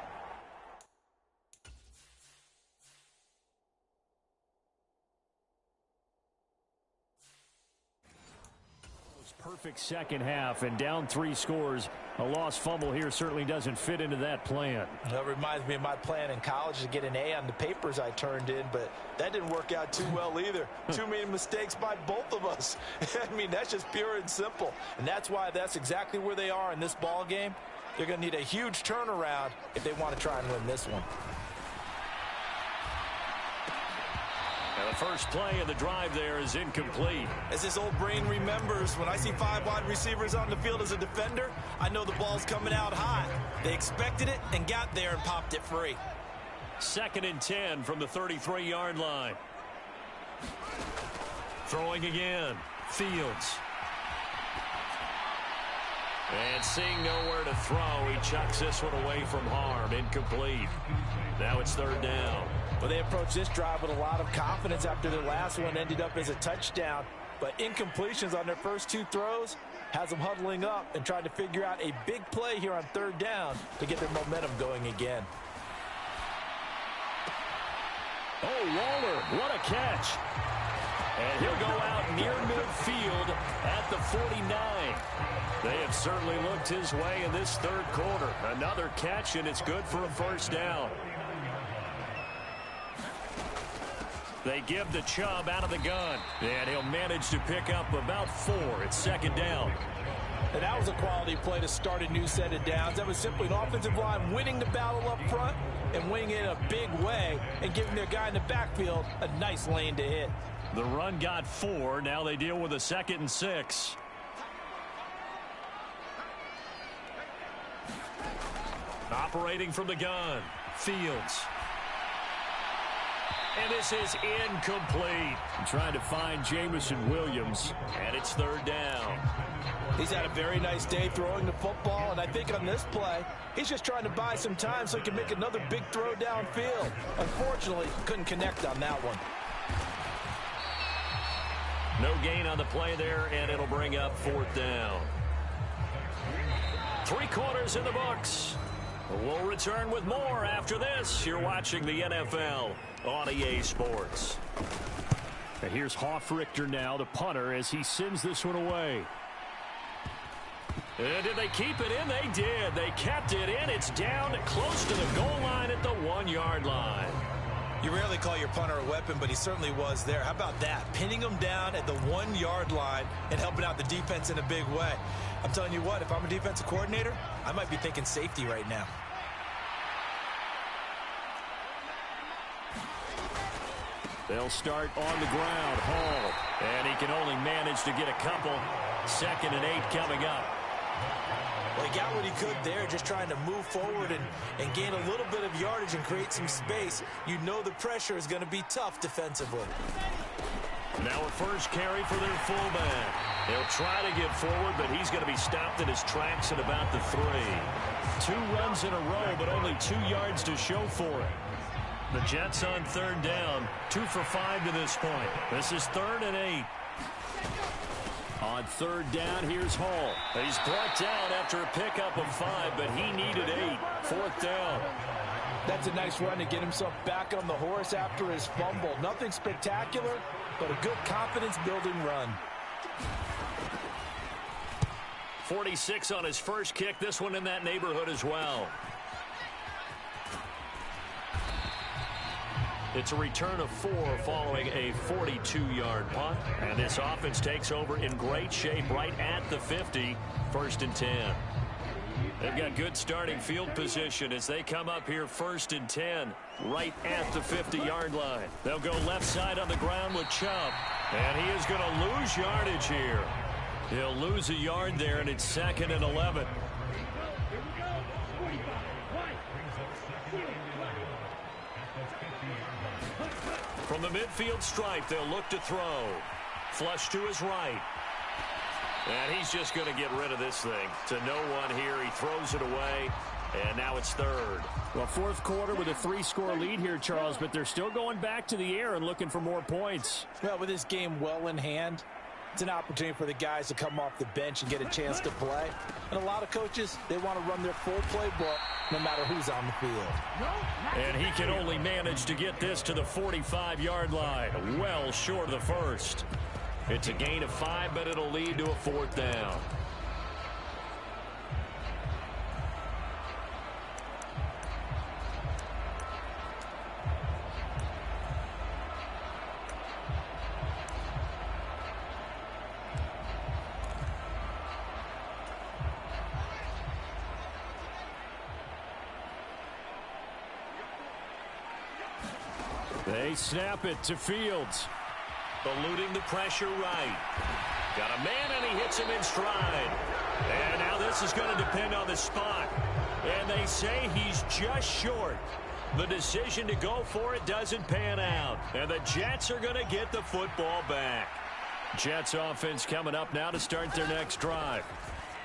perfect second half, and down 3 scores. A lost fumble here certainly doesn't fit into that plan. That reminds me of my plan in college to get an A on the papers I turned in, but that didn't work out too well either. Too many mistakes by both of us. I mean, that's just pure and simple. And that's why that's exactly where they are in this ball game. They're going to need a huge turnaround if they want to try and win this one. And the first play of the drive there is incomplete. As this old brain remembers, when I see 5 wide receivers on the field as a defender, I know the ball's coming out high. They expected it and got there and popped it free. 2nd and 10 from the 33-yard line. Throwing again. Fields. And seeing nowhere to throw, he chucks this one away from harm. Incomplete. Now it's 3rd down. Well, they approached this drive with a lot of confidence after their last one ended up as a touchdown. But incompletions on their first 2 throws has them huddling up and trying to figure out a big play here on 3rd down to get their momentum going again. Oh, Waller, what a catch. And he'll go out near midfield at the 49. They have certainly looked his way in this 3rd quarter. Another catch, and it's good for a first down. They give the Chubb out of the gun, and he'll manage to pick up about 4. It's 2nd down. And that was a quality play to start a new set of downs. That was simply an offensive line winning the battle up front and winning it in a big way and giving their guy in the backfield a nice lane to hit. The run got 4. Now they deal with a 2nd and 6. Operating from the gun, Fields. And this is incomplete. Trying to find Jameson Williams. And it's 3rd down. He's had a very nice day throwing the football, and I think on this play, he's just trying to buy some time so he can make another big throw downfield. Unfortunately, couldn't connect on that one. No gain on the play there, and it'll bring up 4th down. 3 quarters in the books. We'll return with more after this. You're watching the NFL on EA Sports. And here's Hofrichter now, the punter, as he sends this one away. And did they keep it in? They did. They kept it in. It's down close to the goal line at the 1-yard line. You rarely call your punter a weapon, but he certainly was there. How about that? Pinning him down at the 1-yard line and helping out the defense in a big way. I'm telling you what, if I'm a defensive coordinator, I might be thinking safety right now. They'll start on the ground. Hall. And he can only manage to get a couple. 2nd and 8 coming up. Well, he got what he could there, just trying to move forward and gain a little bit of yardage and create some space. You know the pressure is going to be tough defensively. Now a first carry for their fullback. He'll try to get forward, but he's going to be stopped in his tracks at about the 3. 2 runs in a row, but only 2 yards to show for it. The Jets on 3rd down, 2 for 5 to this point. This is 3rd and 8. On 3rd down, here's Hall. He's brought down after a pickup of 5, but he needed 8. 4th down. That's a nice run to get himself back on the horse after his fumble. Nothing spectacular, but a good confidence-building run. 46 on his first kick. This one in that neighborhood as well. It's a return of 4 following a 42-yard punt. And this offense takes over in great shape right at the 50, 1st and 10. They've got good starting field position as they come up here 1st and 10 right at the 50-yard line. They'll go left side on the ground with Chubb. And he is going to lose yardage here. He'll lose a yard there, and it's 2nd and 11. From the midfield stripe, they'll look to throw. Flush to his right. And he's just going to get rid of this thing. To no one here. He throws it away. And now it's 3rd. Well, 4th quarter with a 3-score lead here, Charles, but they're still going back to the air and looking for more points. Well, with this game well in hand, it's an opportunity for the guys to come off the bench and get a chance to play. And a lot of coaches, they want to run their full playbook no matter who's on the field. And he can only manage to get this to the 45-yard line. Well short of the first. It's a gain of 5, but it'll lead to a 4th down. They snap it to Fields. Eluding the pressure right. Got a man, and he hits him in stride. And now this is going to depend on the spot. And they say he's just short. The decision to go for it doesn't pan out. And the Jets are going to get the football back. Jets offense coming up now to start their next drive.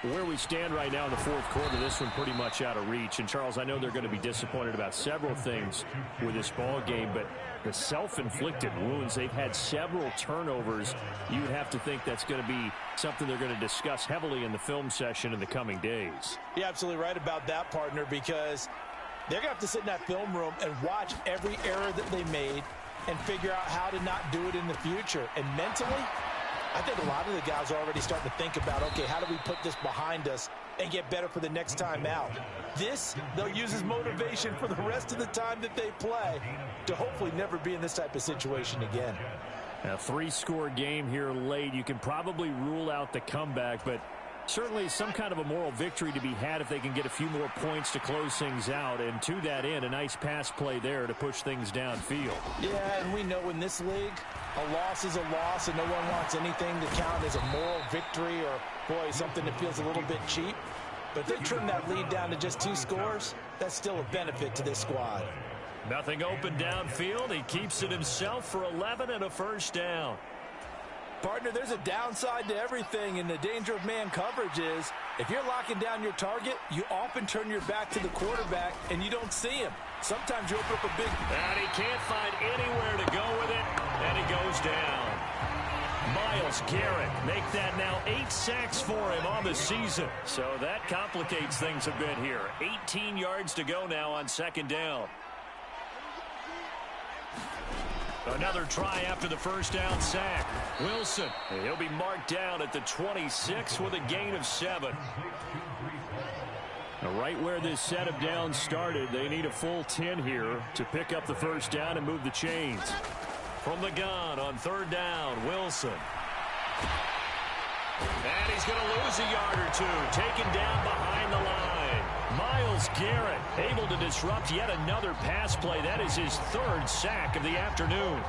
Where we stand right now in the 4th quarter, this one pretty much out of reach. And, Charles, I know they're going to be disappointed about several things with this ball game, but the self-inflicted wounds, they've had several turnovers. You would have to think that's going to be something they're going to discuss heavily in the film session in the coming days. You're absolutely right about that, partner, because they're going to have to sit in that film room and watch every error that they made and figure out how to not do it in the future. And mentally, I think a lot of the guys are already starting to think about, okay, how do we put this behind us and get better for the next time out? This, they'll use as motivation for the rest of the time that they play to hopefully never be in this type of situation again. A 3-score game here late. You can probably rule out the comeback, but certainly some kind of a moral victory to be had if they can get a few more points to close things out. And to that end, a nice pass play there to push things downfield. Yeah, and we know in this league, a loss is a loss, and no one wants anything to count as a moral victory or, boy, something that feels a little bit cheap. But if they trim that lead down to just 2 scores, that's still a benefit to this squad. Nothing open downfield. He keeps it himself for 11 and a 1st down. Partner, there's a downside to everything, and the danger of man coverage is if you're locking down your target, you often turn your back to the quarterback and you don't see him. Sometimes you open up a big... And he can't find anywhere to go with it, and he goes down. Myles Garrett make that now 8 sacks for him on the season. So that complicates things a bit here. 18 yards to go now on 2nd down. Another try after the 1st down sack. Wilson, he'll be marked down at the 26 with a gain of 7. Now, right where this set of downs started, they need a full 10 here to pick up the 1st down and move the chains. From the gun on 3rd down, Wilson. And he's going to lose a yard or 2, taken down behind the line. Myles Garrett able to disrupt yet another pass play. That is his 3rd sack of the afternoon.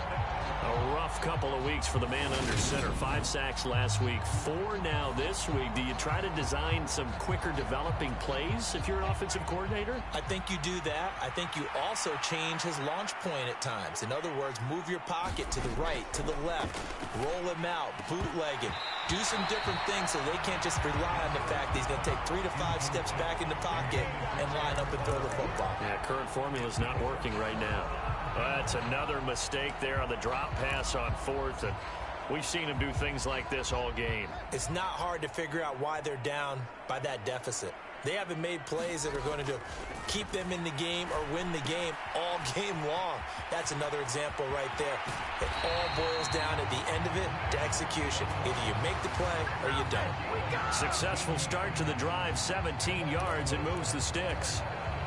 A rough couple of weeks for the man under center. 5 sacks last week, 4 now this week. Do you try to design some quicker developing plays if you're an offensive coordinator? I think you do that. I think you also change his launch point at times. In other words, move your pocket to the right, to the left, roll him out, bootleg him. Do some different things so they can't just rely on the fact that he's going to take 3 to 5 steps back in the pocket and line up and throw the football. Yeah, current formula is not working right now. That's another mistake there on the drop pass on 4th, and we've seen him do things like this all game. It's not hard to figure out why they're down by that deficit. They haven't made plays that are going to keep them in the game or win the game all game long. That's another example right there. It all boils down at the end of it to execution. Either you make the play or you don't. Successful start to the drive, 17 yards, and moves the sticks.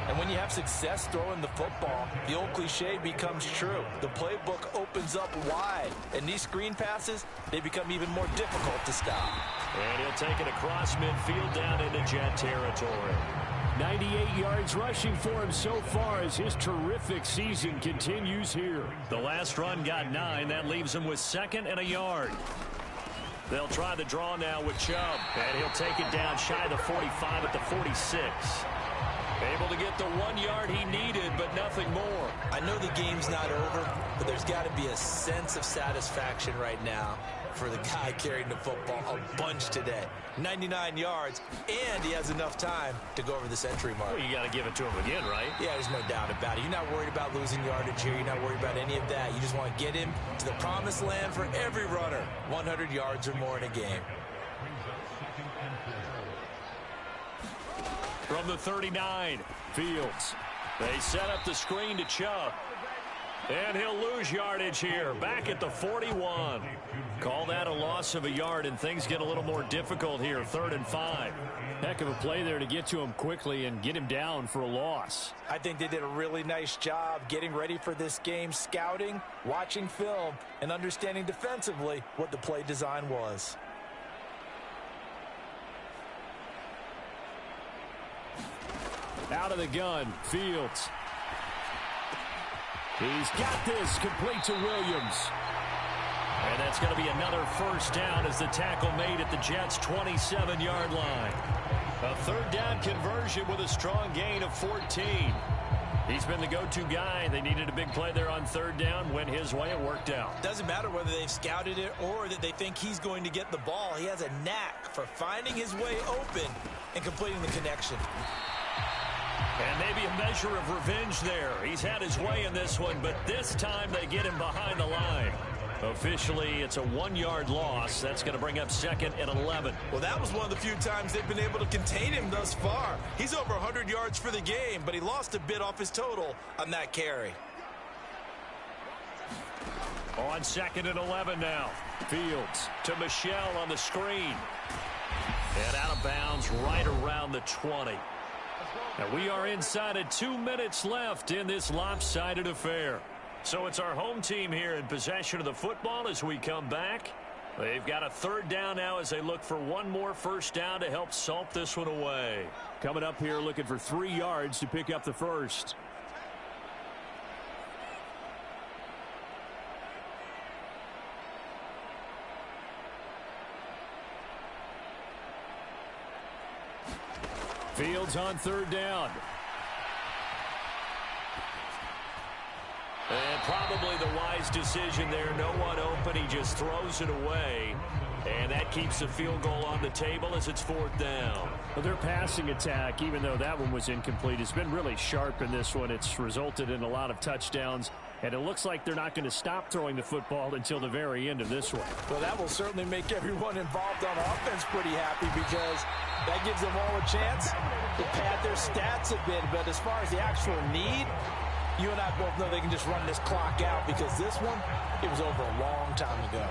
And when you have success throwing the football, the old cliche becomes true. The playbook opens up wide, and these screen passes, they become even more difficult to stop. And he'll take it across midfield down into Jet territory. 98 yards rushing for him so far as his terrific season continues here. The last run got 9. That leaves him with 2nd and a yard. They'll try the draw now with Chubb. And he'll take it down shy of the 45 at the 46. Able to get the 1 yard he needed, but nothing more. I know the game's not over, but there's got to be a sense of satisfaction right now for the guy carrying the football a bunch today. 99 yards, and he has enough time to go over the century mark. Well, you got to give it to him again, right? Yeah, there's no doubt about it. You're not worried about losing yardage here. You're not worried about any of that. You just want to get him to the promised land for every runner. 100 yards or more in a game. From the 39, Fields. They set up the screen to Chubb. And he'll lose yardage here, back at the 41. Call that a loss of a yard, and things get a little more difficult here, 3rd and 5. Heck of a play there to get to him quickly and get him down for a loss. I think they did a really nice job getting ready for this game, scouting, watching film, and understanding defensively what the play design was. Out of the gun, Fields. He's got this, complete to Williams. And that's going to be another first down as the tackle made at the Jets' 27-yard line. A 3rd down conversion with a strong gain of 14. He's been the go-to guy. They needed a big play there on 3rd down. Went his way, it worked out. Doesn't matter whether they've scouted it or that they think he's going to get the ball. He has a knack for finding his way open and completing the connection. And maybe a measure of revenge there. He's had his way in this one, but this time they get him behind the line. Officially, it's a 1-yard loss. That's going to bring up 2nd and 11. Well, that was one of the few times they've been able to contain him thus far. He's over 100 yards for the game, but he lost a bit off his total on that carry. On 2nd and 11 now. Fields to Michel on the screen. And out of bounds right around the 20. And we are inside of 2 minutes left in this lopsided affair. So it's our home team here in possession of the football as we come back. They've got a 3rd down now as they look for one more first down to help salt this one away. Coming up here looking for 3 yards to pick up the first. Fields on 3rd down. And probably the wise decision there. No one open. He just throws it away. And that keeps the field goal on the table as it's 4th down. Well, their passing attack, even though that one was incomplete, has been really sharp in this one. It's resulted in a lot of touchdowns. And it looks like they're not going to stop throwing the football until the very end of this one. Well, that will certainly make everyone involved on offense pretty happy because that gives them all a chance to pad their stats a bit. But as far as the actual need, you and I both know they can just run this clock out because this one, it was over a long time ago.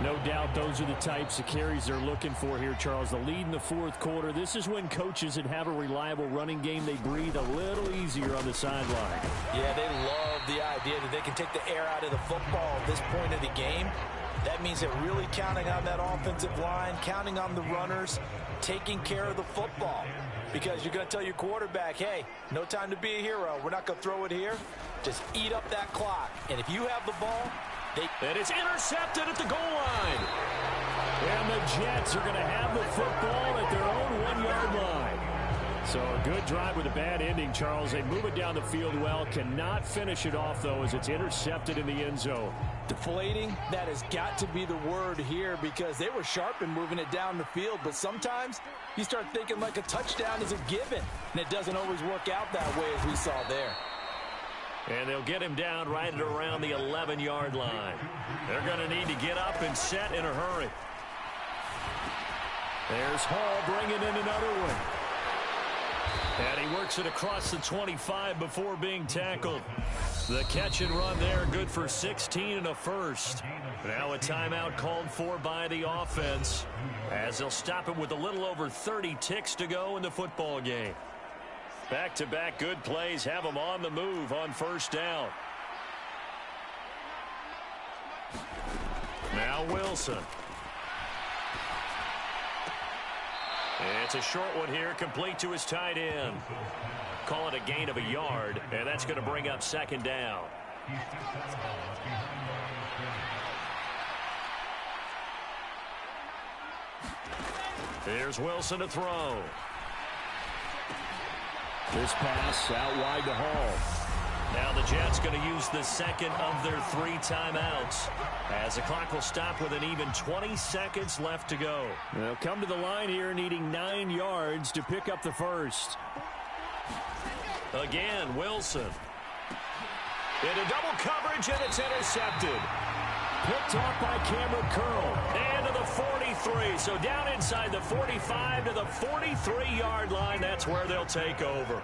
No doubt those are the types of carries they're looking for here, Charles. The lead in the 4th quarter. This is when coaches that have a reliable running game, they breathe a little easier on the sideline. Yeah, they love the idea that they can take the air out of the football at this point of the game. That means they're really counting on that offensive line, counting on the runners, taking care of the football. Because you're going to tell your quarterback, hey, no time to be a hero. We're not going to throw it here. Just eat up that clock. And if you have the ball, and it's intercepted at the goal line. And the Jets are going to have the football at their own 1-yard line. So a good drive with a bad ending, Charles. They move it down the field well. Cannot finish it off, though, as it's intercepted in the end zone. Deflating, that has got to be the word here because they were sharp in moving it down the field. But sometimes you start thinking like a touchdown is a given. And it doesn't always work out that way as we saw there. And they'll get him down right at around the 11-yard line. They're going to need to get up and set in a hurry. There's Hall bringing in another one. And he works it across the 25 before being tackled. The catch and run there, good for 16 and a first. Now a timeout called for by the offense as they'll stop it with a little over 30 ticks to go in the football game. Back-to-back good plays have them on the move on first down. Now Wilson. It's a short one here, complete to his tight end. Call it a gain of a yard, and that's going to bring up second down. Here's Wilson to throw. This pass out wide to Hall. Now the Jets going to use the second of their 3 timeouts as the clock will stop with an even 20 seconds left to go. They'll come to the line here needing 9 yards to pick up the first. Again, Wilson. Into double coverage, and it's intercepted. Picked off by Cameron Curl. And to the 43. So down inside the 45 to the 43-yard line. That's where they'll take over.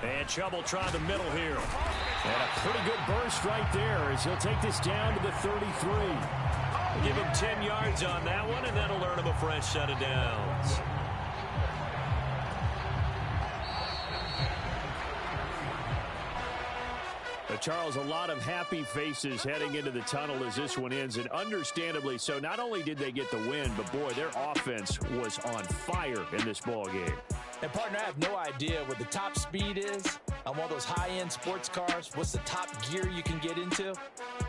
And Chubb will try the middle here. And a pretty good burst right there as he'll take this down to the 33. Give him 10 yards on that one, and that'll earn him a fresh set of downs. Charles, a lot of happy faces heading into the tunnel as this one ends, and understandably so. Not only did they get the win, but, boy, their offense was on fire in this ball game. And, partner, I have no idea what the top speed is on one of those high-end sports cars. What's the top gear you can get into?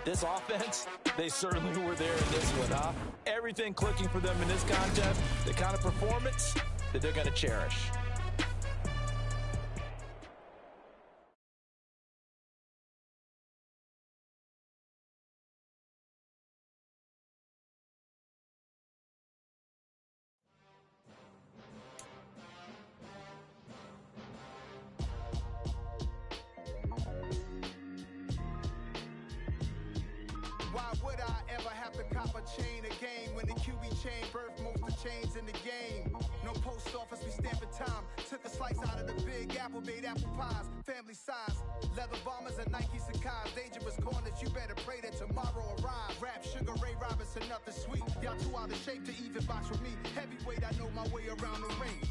This offense, they certainly were there in this one, huh? Everything clicking for them in this contest, the kind of performance that they're going to cherish. Why would I ever have to cop a chain again when the QB chain birthed most of chains in the game? No post office, we stamping time. Took a slice out of the big apple, made apple pies, family size. Leather bombers and Nike Sacai's. Dangerous corners, you better pray that tomorrow arrives. Rap Sugar Ray Robinson, nothing sweet. Y'all too out of shape to even box with me. Heavyweight, I know my way around the ring.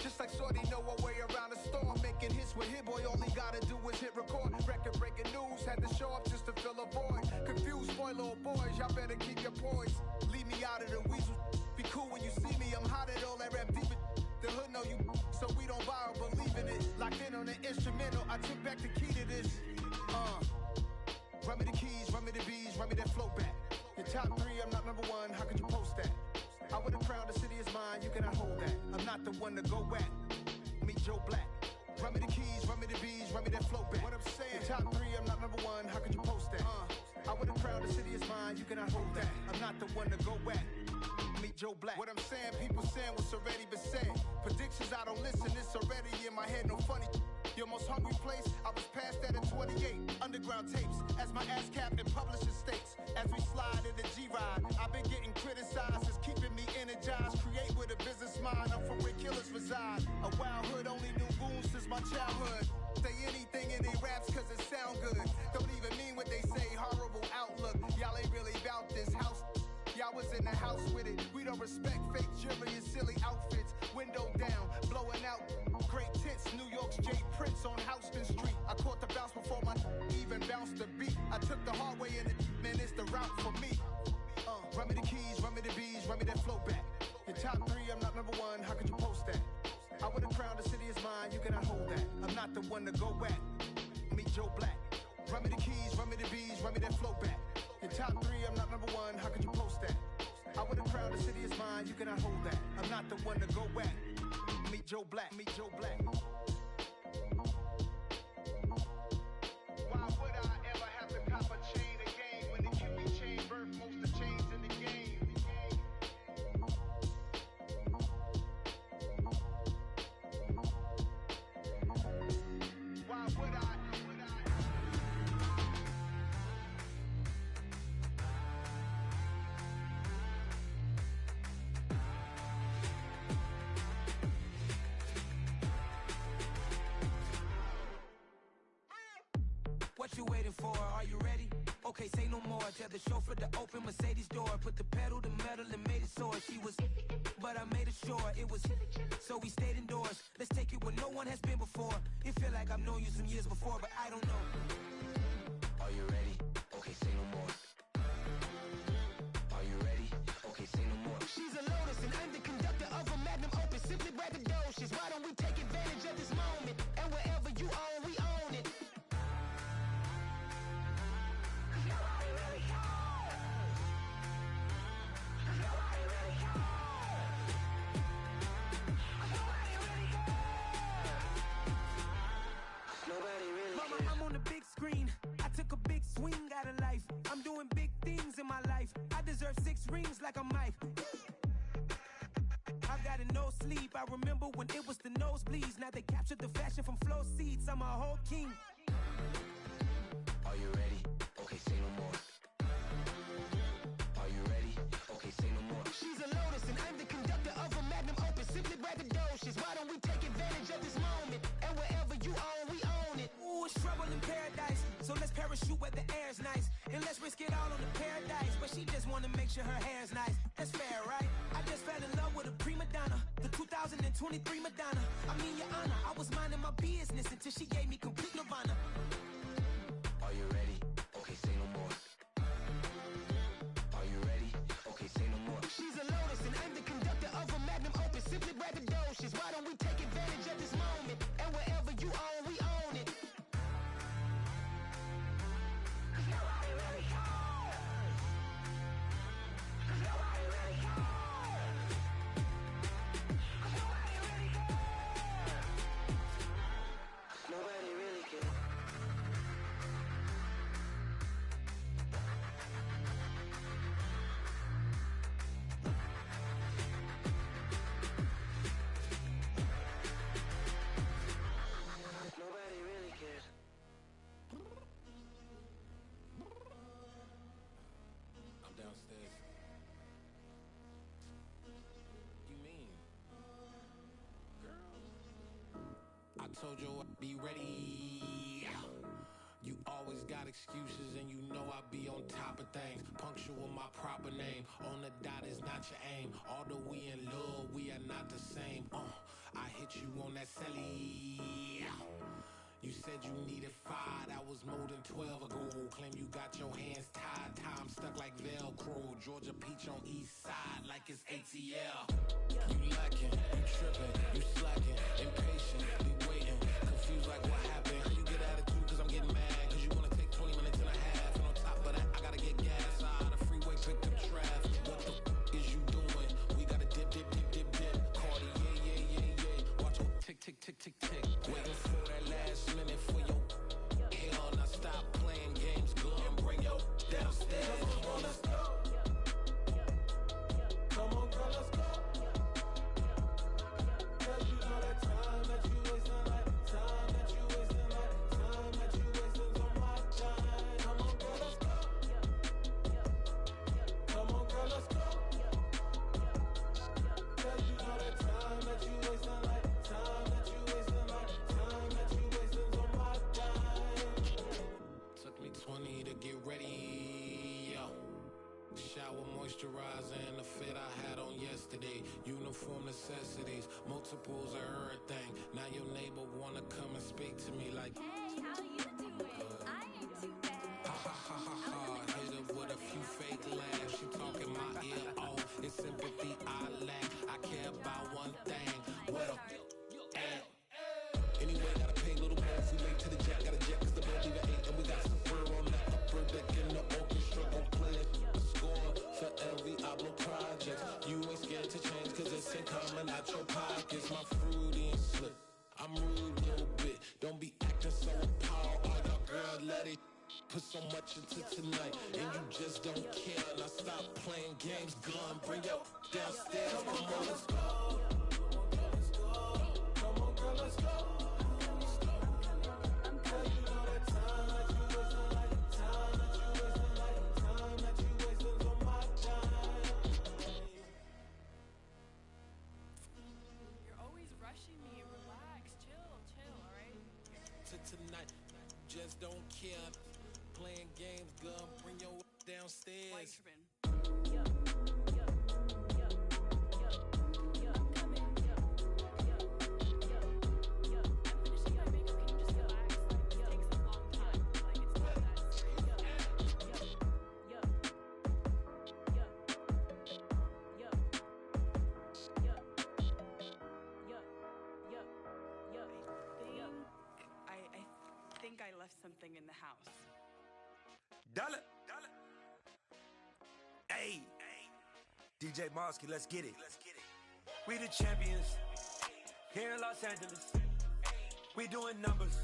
Just like Shorty know her way around the storm. Making hits with Hit Boy, all he gotta do is hit record. Record breaking news, had to show up just to fill a void. Confused, spoiled little boys, y'all better keep your poise. Leave me out of the weasel. Be cool when you see me, I'm hot at all that rap deep. The hood know you, so we don't borrow, believe in it. Locked in on the instrumental, I took back the key to this. Run me the keys, run me the bees, run me that flow back. Your top 3, I'm not number 1, how could you post that? I would have crowned the city is mine, you cannot hold that. I'm not the one to go at. Meet Joe Black. Run me the keys, run me the bees, run me that flow back. What I'm saying, your top 3, I'm not number 1, how could you post that? I would have crowned the city is mine, you cannot hold that. I'm not the one to go at. Meet Joe Black. What I'm saying, people saying what's already been said. Predictions, I don't listen, it's already in my head, no funny. Your most hungry place, I was past that at 28. Underground tapes, as my ass cap in publishing states. As we slide in the G-Ride, I've been getting criticized, it's keeping me energized. Create with a business mind, I'm from where killers reside. A wild hood, only knew goons since my childhood. Say anything in they raps cause it sound good. Don't even mean what they say, horrible outlook. Y'all ain't really about this house. Y'all was in the house with it. We don't respect fake jewelry and silly outfits. Window down, blowing out great tits. New York's Jay Prince on Houston Street. I caught the bounce before my even bounced the beat. I took the hard way in it, man, it's the route for me. Run me the keys, run me the bees, run me that flow back. Your top 3, I'm not number 1, how could you post that? I would have crowned the city is mine, you cannot hold that. I'm not the one to go at. Meet Joe Black. Run me the keys, run me the bees, run me that flow back. Your top 3, I'm not number 1, how could you post that? I would have crowned the city is mine, you cannot hold that. I'm not the one to go at. Meet Joe Black, meet Joe Black. Why would I ever have to cop a chain again when the QB chain birthed most of chains in the game? Why would I? What you waiting for? Are you ready? Okay, say no more. Tell the chauffeur to open Mercedes door. Put the pedal to metal and made it soar. She was, but I made it sure it was. So we stayed indoors. Let's take it where no one has been before. It feel like I've known you some years before, but I don't know. Are you ready? Okay, say no more. Are you ready? Okay, say no more. She's a Lotus and I'm the conductor of a magnum opus. Simply braggadocious. Why don't we take advantage of this moment? And wherever you own, we own it. Mama, I'm on the big screen. I took a big swing out of life. I'm doing big things in my life. I deserve 6 rings like a Mike. I've got no sleep. I remember when it was the nosebleeds. Now they captured the fashion from flow seats. I'm a whole king. Are you ready? Okay, say no more. Are you ready? Okay, say no more. She's a Lotus and I'm the conductor of a magnum opus. Simply braggadocious. Why don't we take advantage of this moment? And wherever you own, we own it. Ooh, it's trouble in paradise. So let's parachute where the air's nice. And let's risk it all on the paradise. But she just wanna make sure her hair's nice. That's fair, right? I just fell in love with a prima donna. The 2023 Madonna. I mean, your honor, I was minding my business until she gave me complete nirvana. Are you ready? Okay, say no more. Are you ready? Okay, say no more. She's a Lotus and I'm the conductor of a magnum opus. Simply braggadocious. Why don't we take advantage of this moment? And wherever you own, we own it. Nobody really cares. Nobody really cares. I'm downstairs. You mean? Girl. I told you I'd be ready. You always got excuses and you know I be on top of things. Punctual my proper name. On the dot is not your aim. Although we in love, we are not the same. I hit you on that celly. You said you needed 5, that was more than 12 ago. Claim you got your hands tied, time stuck like Velcro. Georgia Peach on east side like it's ATL. You lacking, you tripping, you slacking, impatient, be waiting, confused like what happened. You get attitude cause I'm getting mad, cause you wanna take 20 minutes and a half. And on top of that, I gotta get gas out of the freeway, picked up traffic. What the is you doing? We gotta dip, dip, dip, dip, dip. Cardi, yeah. Watch your tick, tick, tick, tick, tick. Waiting for that last minute for your hell. Now stop playing games, go and bring your downstairs. Come on, let's go. Come on, girl, let's go. Cause you know that time that you wasting, like time that you wasting, like time that you wasting on my time. Come on, girl, let's go. Come on, girl, let's go. Cause you know that time that you wasting, like time that you wasting, like time that you wasting on my time. Took me 20 to get ready. Shower, moisturizer, and the fit I had on yesterday. Uniform necessities, multiples of everything. Now your neighbor wanna come and speak to me like, hey, how you doing? I ain't too bad. ha ha ha ha ha. Hit her with a few fake laughs. She talking my ear off. It's sympathy I lack. I care about one thing. What a anyway, gotta pay a little more if we late to the jet. Got a jet cause the boat leave at 8. And we got some fur on that upper deck in the orchestra. Gon' play a score for every album project. You ain't scared to change cause it's incoming out your pockets. My fruity and slick. I'm rude a little bit. Don't be acting so appalled. Oh, your girl, let it put so much into tonight. And you just don't care. Now stop playing games. Gun, bring your downstairs. Come on, let's go. Come on, girl, let's go. Cause you know that time that you wasting, like time that you wasting, like time that you wasting on my time. You're always rushing me. Relax, chill, alright? To tonight, just don't care. playing games, girl. Bring your downstairs. I think I left something in the house. Dollar. Hey. DJ Mosky, let's get it. We the champions. Here in Los Angeles. We doing numbers.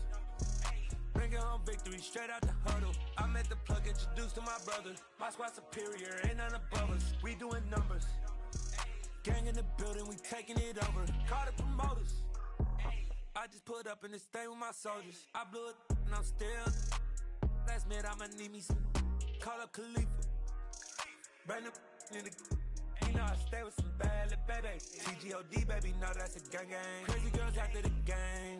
Bringing home victory straight out the huddle. I'm at the plug, introduced to my brother. My squad superior, ain't none above us. We doing numbers. Gang in the building, we taking it over. Call the promoters. I just put up in this thing with my soldiers. I blew it and I'm still. Last minute I'ma need me some. Call up Khalifa. Bring them in the. You know I stay with some bad little baby. TGOD baby, know that's a gang gang. Crazy girls after the game.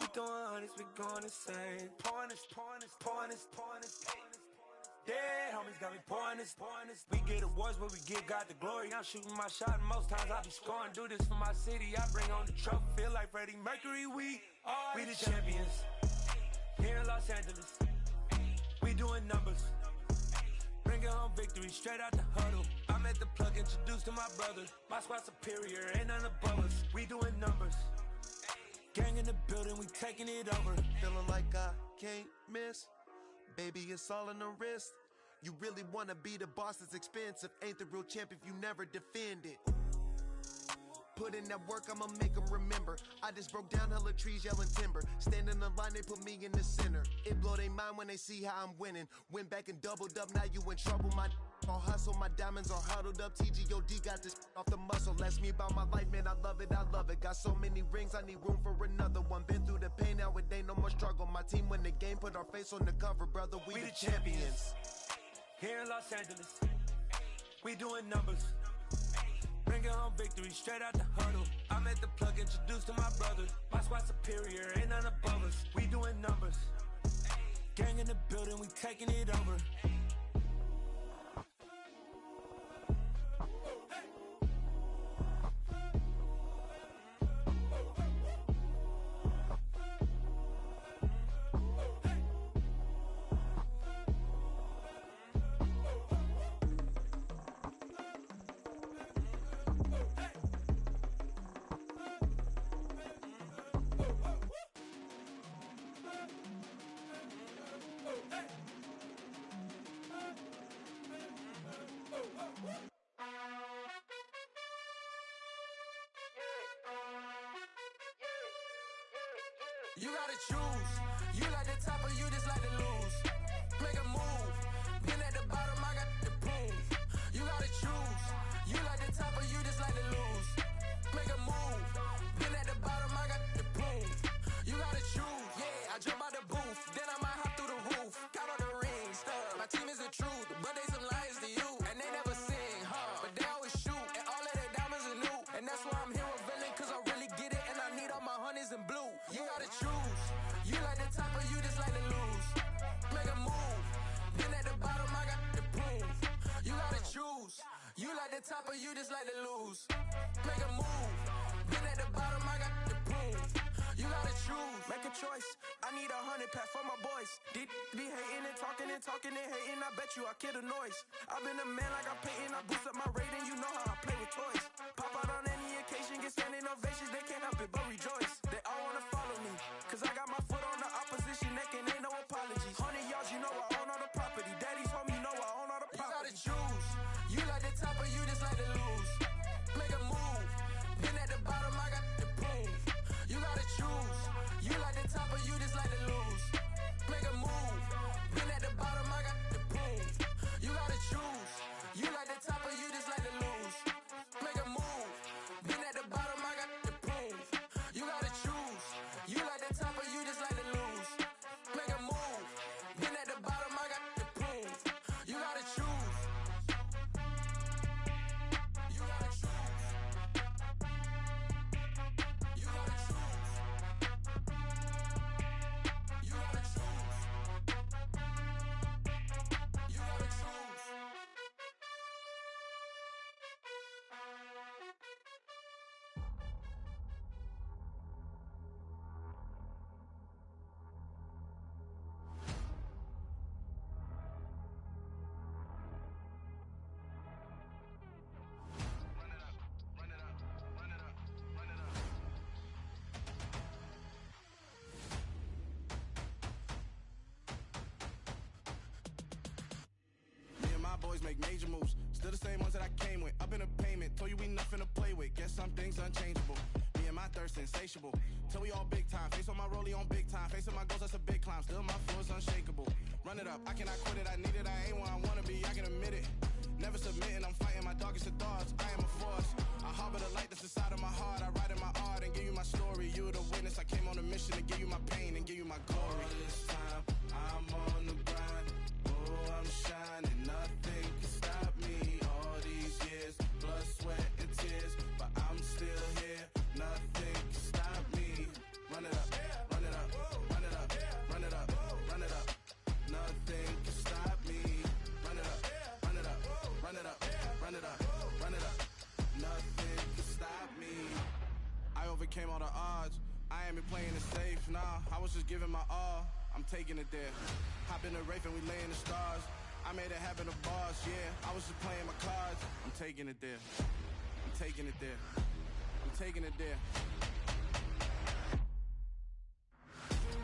We throwing hundreds, we going insane. Pouring this. Dead homies got me pouring this. We get awards, but we give God the glory. I'm shooting my shot, and most times I be scoring. Do this for my city, I bring on the trophy. Feel like Freddie Mercury, we the champions. Here in Los Angeles, we doing numbers. Bringing home victory straight out the huddle. I'm at the plug, introduced to my brother. My squad superior, ain't none above us. We doing numbers. Gang in the building, we taking it over. Feeling like I can't miss. Baby, it's all in the wrist. You really wanna be the boss, it's expensive. Ain't the real champ if you never defend it. Put in that work, I'ma make them remember. I just broke down hella trees, yelling timber. Stand in the line, they put me in the center. It blow they mind when they see how I'm winning. Went back and doubled up, now you in trouble. My all hustle, my diamonds are huddled up. TGOD got this off the muscle. Ask me about my life, man, I love it. Got so many rings, I need room for another one. Been through the pain, now it ain't no more struggle. My team win the game, put our face on the cover, brother. We the champions. Here in Los Angeles, we doing numbers. Bringing home victory straight out the huddle. I'm at the plug, introduced to my brother. My squad superior, ain't none above us. We doing numbers. Gang in the building, we taking it over. You gotta choose. You like the top or you just like to lose. Make a move. Been at the bottom, I got the proof. You gotta choose. You like the top or you just like to lose. Make a move. Been at the bottom, I got the proof. You gotta choose. Yeah, I jump out the booth, then I might hop through the roof. Count on the rings, my team is the truth, but they some liars to you, and they never sing, but they always shoot, and all of their diamonds are new, and that's why I'm here with villain, cause I really get it, and I need all my honeys in blue. You gotta choose. You like the top or you just like to lose. Make a move. Been at the bottom, I got the proof. You gotta choose. You like the top or you just like to lose. Make a move. Been at the bottom, I got the proof. You gotta choose. Make a choice. I need 100 pack for my boys. Deep be hating and talking and hating. I bet you I kill the noise. I've been a man like I'm Peyton. I boost up my rating. You know how I play with toys. Pop out on any occasion, get standing ovations. They can't help it but rejoice. They all wanna follow me, cause I got my foot on the opposition neck and ain't no apologies. 100 yards, you know I own all the property. Daddy's home, you know I own all the property. You gotta choose. You like the top or you just like to lose. Make a move. Been at the bottom, I got the proof. You gotta choose. You like the top or you just like to lose. Make a move. Been at the bottom, I got the proof. You gotta choose. You like the top or you just like to lose. Make a move. Been at the bottom, I got the proof. always make major moves. Still the same ones that I came with. Up in the payment, told you we nothing to play with. Guess some things unchangeable. Me and my thirst insatiable. Till we all big time. Face on my rollie on big time. Facing my goals, that's a big climb. Still my flow is unshakable. Run it up, I cannot quit it. I need it, I ain't where I wanna be, I can admit it. Never submitting, I'm fighting my darkest of thoughts. I am a force. I harbor the light that's inside of my heart. I write in my art and give you my story. You the witness. I came on a mission to give you my pain and give you my glory. All this time, I'm on the grind. Oh, I'm shining. Nothing can stop me. All these years, blood, sweat, and tears. But I'm still here. Nothing can stop me. Run it up, run it up, run it up, run it up, run it up. Nothing can stop me. Run it up, run it up, run it up, run it up, run it up. Nothing can stop me. I overcame all the odds. I ain't been playing it safe, nah. I was just giving my all. I'm taking it there. Hop in the Wraith and we lay in the stars. I made it happen, the boss, yeah. I was just playing my cards. I'm taking it there. I'm taking it there. I'm taking it there.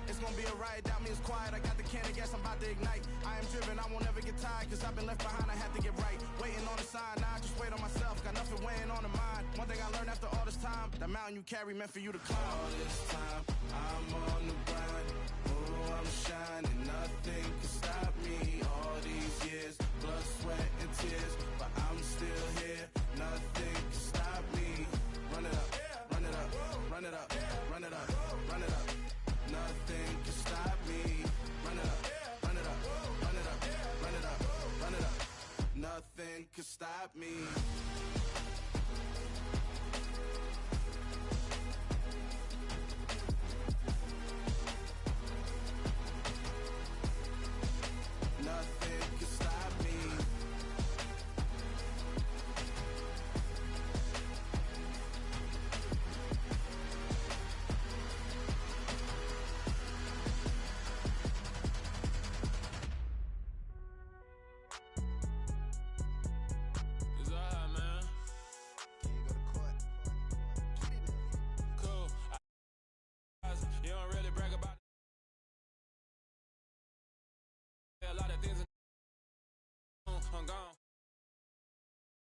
It's gonna be a riot, doubt me it's quiet. I got the can of gas, I'm about to ignite. I am driven, I won't ever get tired. Cause I've been left behind, I have to get right. Waiting on the sign, now I just wait on myself. Got nothing weighing on the mind. One thing I learned after all this time, the mountain you carry meant for you to climb. All this time, I'm on the grind. Oh, I'm shining, nothing can stop me. All these years, blood, sweat, and tears. But I'm still here, nothing can stop me. Run it up.